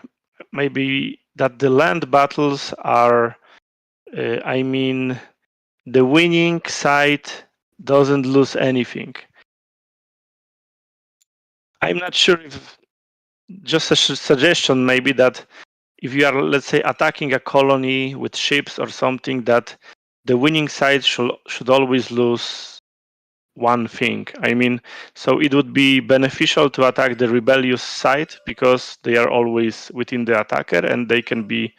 S3: maybe that the land battles are, I mean, the winning side doesn't lose anything. I'm not sure if, just a suggestion maybe, that if you are, let's say, attacking a colony with ships or something, that the winning side should always lose one thing. I mean, so it would be beneficial to attack the rebellious side because they are always within the attacker and they can be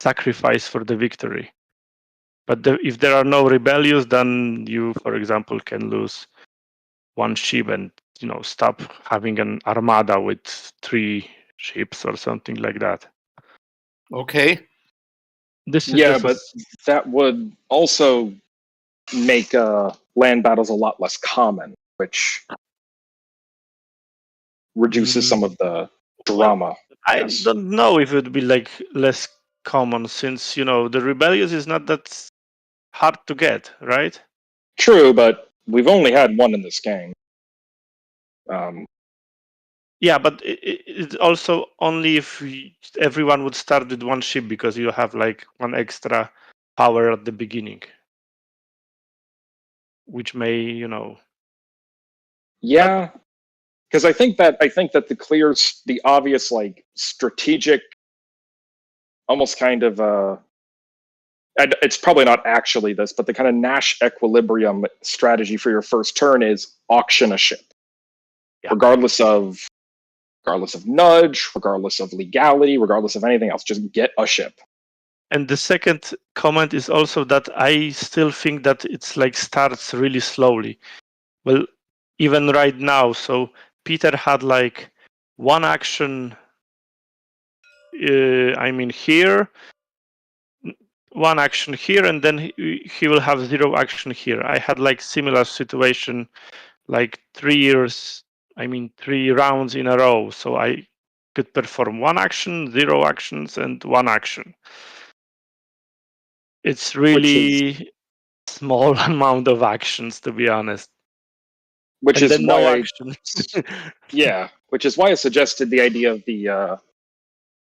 S3: sacrificed for the victory. But if there are no rebellious, then you, for example, can lose 1 ship and stop having an armada with 3 ships or something like that.
S4: Okay.
S2: But that would also make land battles a lot less common, which reduces some of the drama.
S3: I don't know if it would be like less common, since the rebellious is not that hard to get, right?
S2: True, but we've only had 1 in this game.
S3: Yeah, but it's also only if everyone would start with 1 ship, because you have like 1 extra power at the beginning, which may,
S2: Yeah, because I think that the obvious, like, strategic, almost kind of it's probably not actually this, but the kind of Nash equilibrium strategy for your first turn is auction a ship, regardless of nudge, regardless of legality, regardless of anything else. Just get a ship.
S3: And the second comment is also that I still think that it's like starts really slowly. Well, even right now, so Peter had like 1 action, here, 1 action here, and then he will have 0 action here. I had like similar situation, like 3 rounds in a row. So I could perform 1 action, 0 actions, and 1 action. It's really small amount of actions, to be honest.
S2: Which is
S3: no
S2: why
S3: action.
S2: which is why I suggested the idea of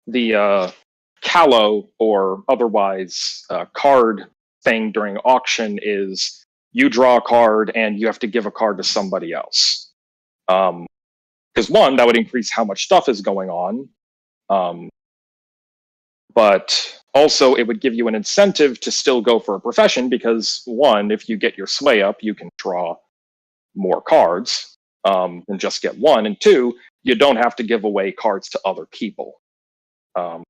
S2: the callow or otherwise card thing during auction is you draw a card and you have to give a card to somebody else. Because 1, that would increase how much stuff is going on. But also it would give you an incentive to still go for a profession, because 1, if you get your sway up, you can draw more cards and just get 1. And 2, you don't have to give away cards to other people. Of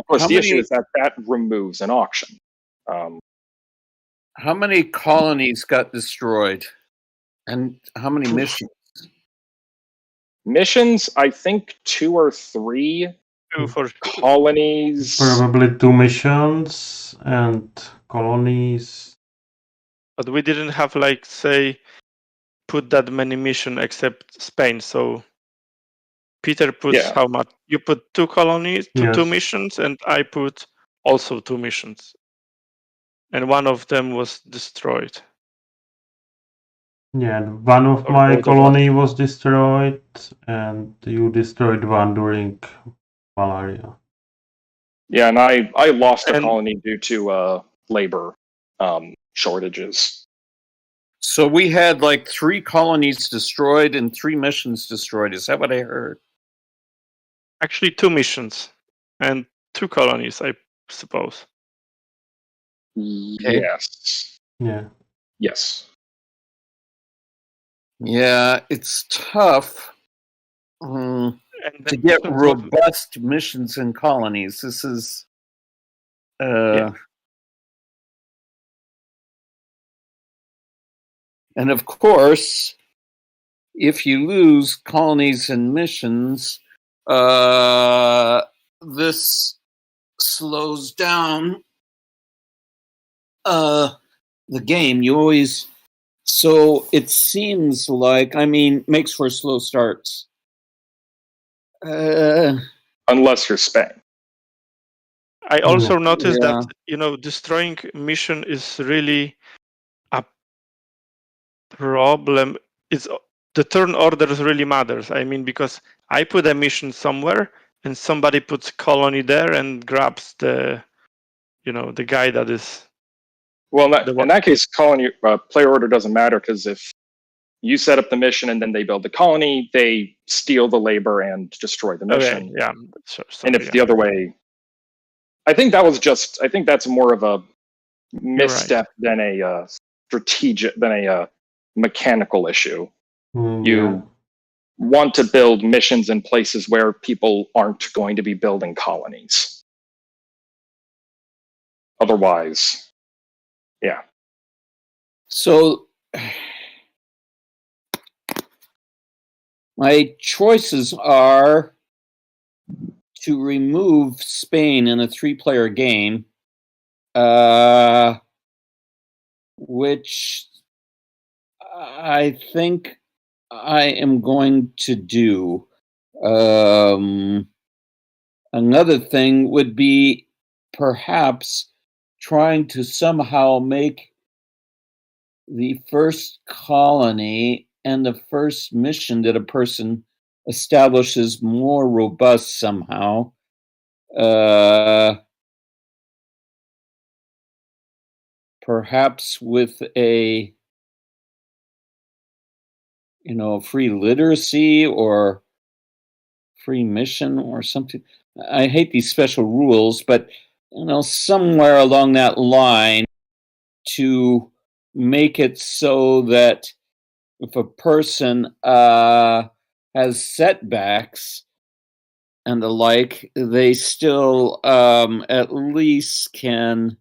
S2: course, issue is that removes an auction.
S4: How many colonies got destroyed? And how many missions?
S2: Missions, I think 2 or 3.
S3: 2 for
S2: colonies.
S1: Probably 2 missions and colonies.
S3: But we didn't have, like, say, put that many missions except Spain. So Peter puts how much? You put 2 colonies, 2 missions, and I put also 2 missions. And 1 of them was destroyed.
S1: Yeah, one of my colony was destroyed, and you destroyed 1 during malaria.
S2: Yeah, and I lost a colony due to labor shortages.
S4: So we had like 3 colonies destroyed and 3 missions destroyed. Is that what I heard?
S3: Actually, 2 missions and 2 colonies, I suppose.
S2: Yes.
S1: Yeah.
S2: Yes.
S4: Yeah, it's tough
S3: And
S4: to get robust missions and colonies. This is
S3: Yeah.
S4: And of course, if you lose colonies and missions, this slows down the game. You always, so it seems like, I mean, makes for slow starts.
S2: Unless you're Spain.
S3: I also noticed that, destroying mission is really a problem. It's the turn orders really matters. I mean, because I put a mission somewhere and somebody puts colony there and grabs the guy that is.
S2: Well, in that case, colony player order doesn't matter, because if you set up the mission and then they build the colony, they steal the labor and destroy the mission.
S3: Okay, yeah.
S2: And if the other way, I think that's more of a misstep than a strategic, than a mechanical issue. You want to build missions in places where people aren't going to be building colonies. Otherwise, yeah.
S4: So my choices are to remove Spain in a 3-player game, which I think I am going to do. Another thing would be perhaps trying to somehow make the first colony and the first mission that a person establishes more robust somehow. Perhaps with a free literacy or free mission or something. I hate these special rules, but somewhere along that line to make it so that if a person has setbacks and the like, they still at least can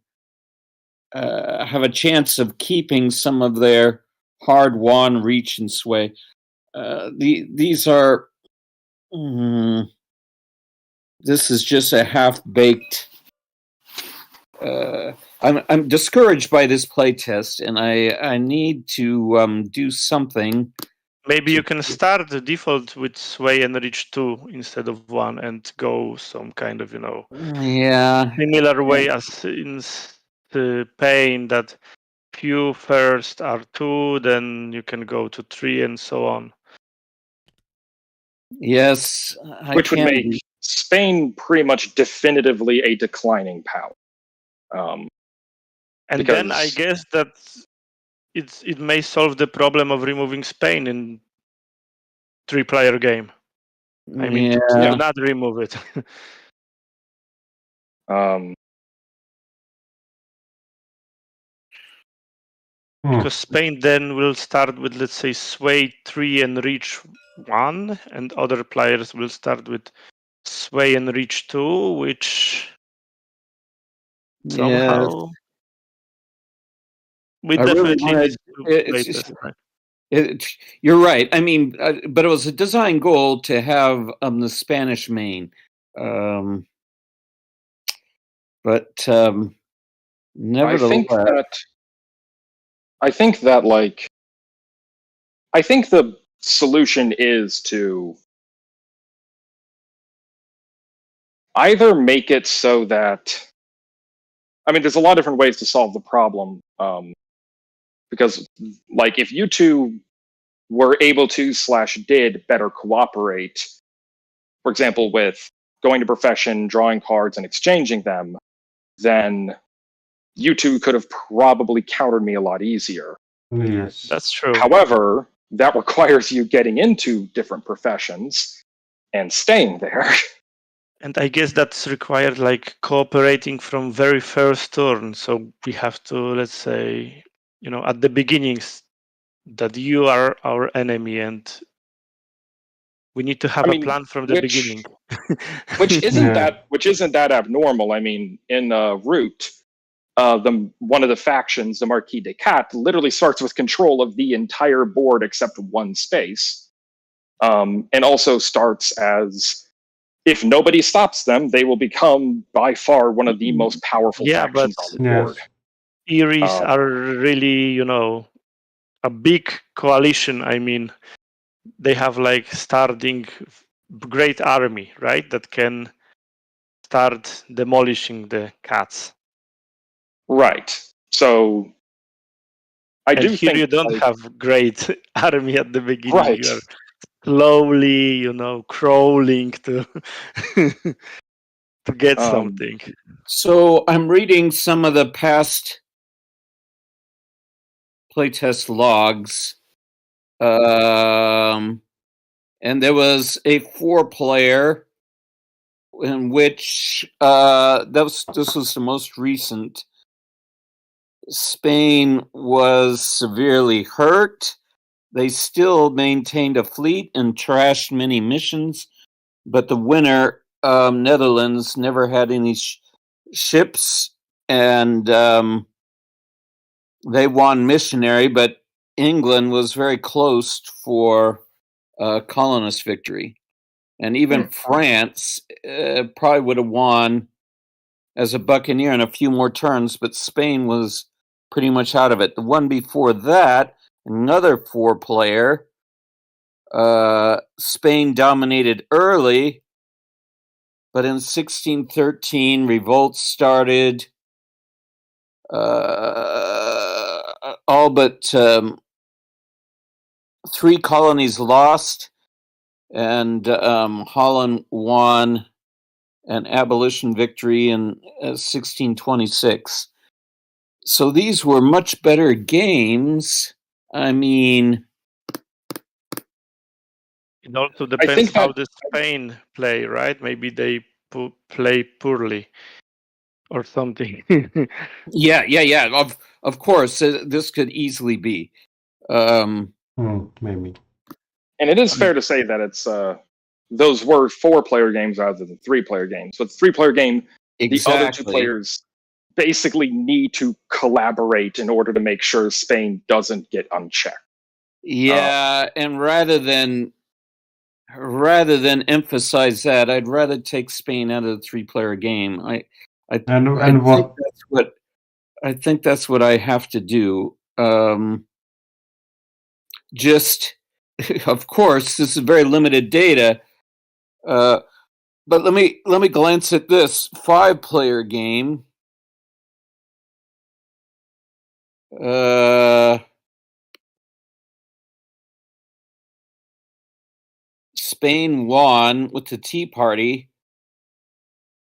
S4: have a chance of keeping some of their hard-won reach and sway. These are. This is just a half-baked. I'm discouraged by this playtest, and I need to do something.
S3: Maybe you can start the default with sway and reach 2 instead of 1, and go some kind of similar way as in Spain, that few first are 2, then you can go to 3 and so on.
S4: Yes,
S2: which would make Spain pretty much definitively a declining power.
S3: And then I guess that it may solve the problem of removing Spain in 3-player game. I mean, to not remove it. Because Spain then will start with, let's say, sway 3 and reach 1, and other players will start with sway and reach 2, which somehow we definitely need to play this.
S4: You're right. I mean, but it was a design goal to have the Spanish main. But nevertheless,
S2: I think the solution is to either make it so that, I mean, there's a lot of different ways to solve the problem. Because, like, if you two were able to / did better cooperate, for example, with going to profession, drawing cards, and exchanging them, then you two could have probably countered me a lot easier.
S1: Yes.
S3: That's true.
S2: However, that requires you getting into different professions and staying there.
S3: And I guess that's required like cooperating from very first turn. So we have to, let's say, at the beginnings that you are our enemy and we need to have a plan from the beginning.
S2: which isn't
S1: Yeah.
S2: that abnormal. I mean, in Root, one of the factions, the Marquis de Cat, literally starts with control of the entire board except one space, and also starts as, if nobody stops them, they will become by far one of the most powerful factions on the board.
S3: Eries are really, a big coalition. I mean, they have like starting great army, right? That can start demolishing the cats.
S2: Right. So I do
S3: here
S2: think
S3: you don't have great army at the beginning.
S2: Right.
S3: You are slowly, crawling to to get something.
S4: So I'm reading some of the past playtest logs, and there was a 4-player in which this was the most recent. Spain was severely hurt. They still maintained a fleet and trashed many missions, but the winner, Netherlands, never had any ships, and they won missionary, but England was very close for colonist victory. And even France probably would have won as a buccaneer in a few more turns, but Spain was pretty much out of it. The one before that, another 4-player, Spain dominated early, but in 1613, revolts started. All but 3 colonies lost, and Holland won an abolition victory in 1626. So these were much better games. I mean,
S3: it also depends how the Spain play, right? Maybe they play poorly or something.
S4: yeah. Of course, this could easily be.
S1: Maybe.
S2: And it is fair to say that it's those were 4-player games rather than 3-player games. So the 3-player game, the other 2 players basically need to collaborate in order to make sure Spain doesn't get unchecked.
S4: Yeah, and rather than emphasize that, I'd rather take Spain out of the 3-player game. I think that's what I have to do. Just, of course, this is very limited data. But let me glance at this 5-player game. Spain won with the Tea Party.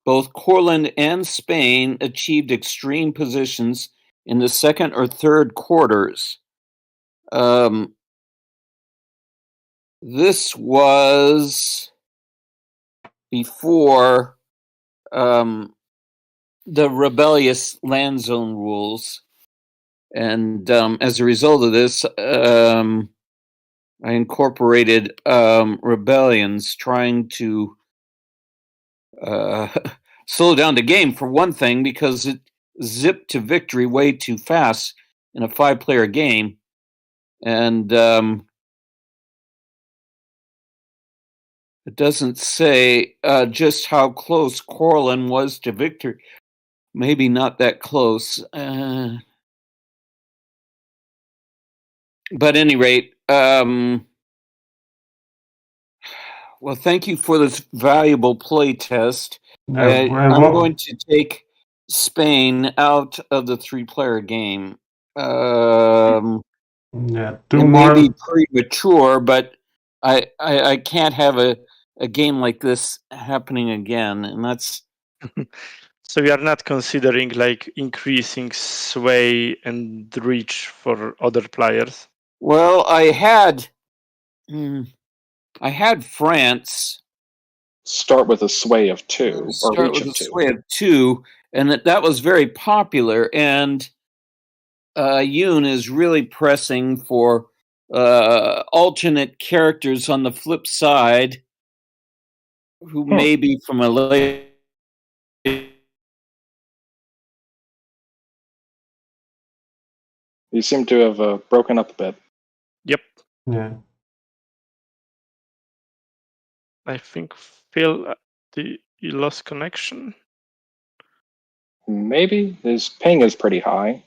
S4: Both Courland and Spain achieved extreme positions in the second or third quarters. This was before the rebellious land zone rules. And as a result of this, I incorporated rebellions, trying to slow down the game, for one thing, because it zipped to victory way too fast in a 5-player game. And it doesn't say just how close Courland was to victory. Maybe not that close. But at any rate, well, thank you for this valuable play test. I'm going to take Spain out of the 3-player game.
S1: It
S4: may be premature, but I can't have a game like this happening again, and that's
S3: So you are not considering like increasing sway and reach for other players?
S4: Well, I had France
S2: Start with a sway of 2 or
S4: start
S2: reach
S4: with
S2: of
S4: a
S2: 2.
S4: sway of 2, and that was very popular. And Yoon is really pressing for alternate characters on the flip side, who may be from a late.
S2: You seem to have broken up a bit.
S3: Yep.
S1: Yeah.
S3: I think Phil, you lost connection.
S2: Maybe his ping is pretty high.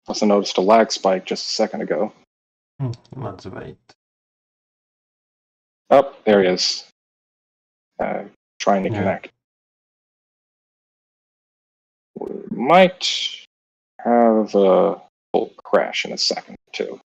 S2: Also noticed a lag spike just a second ago.
S1: Let's wait.
S2: Oh, there he is. Trying to
S1: Yeah.
S2: connect. We might have a full crash in a second, too.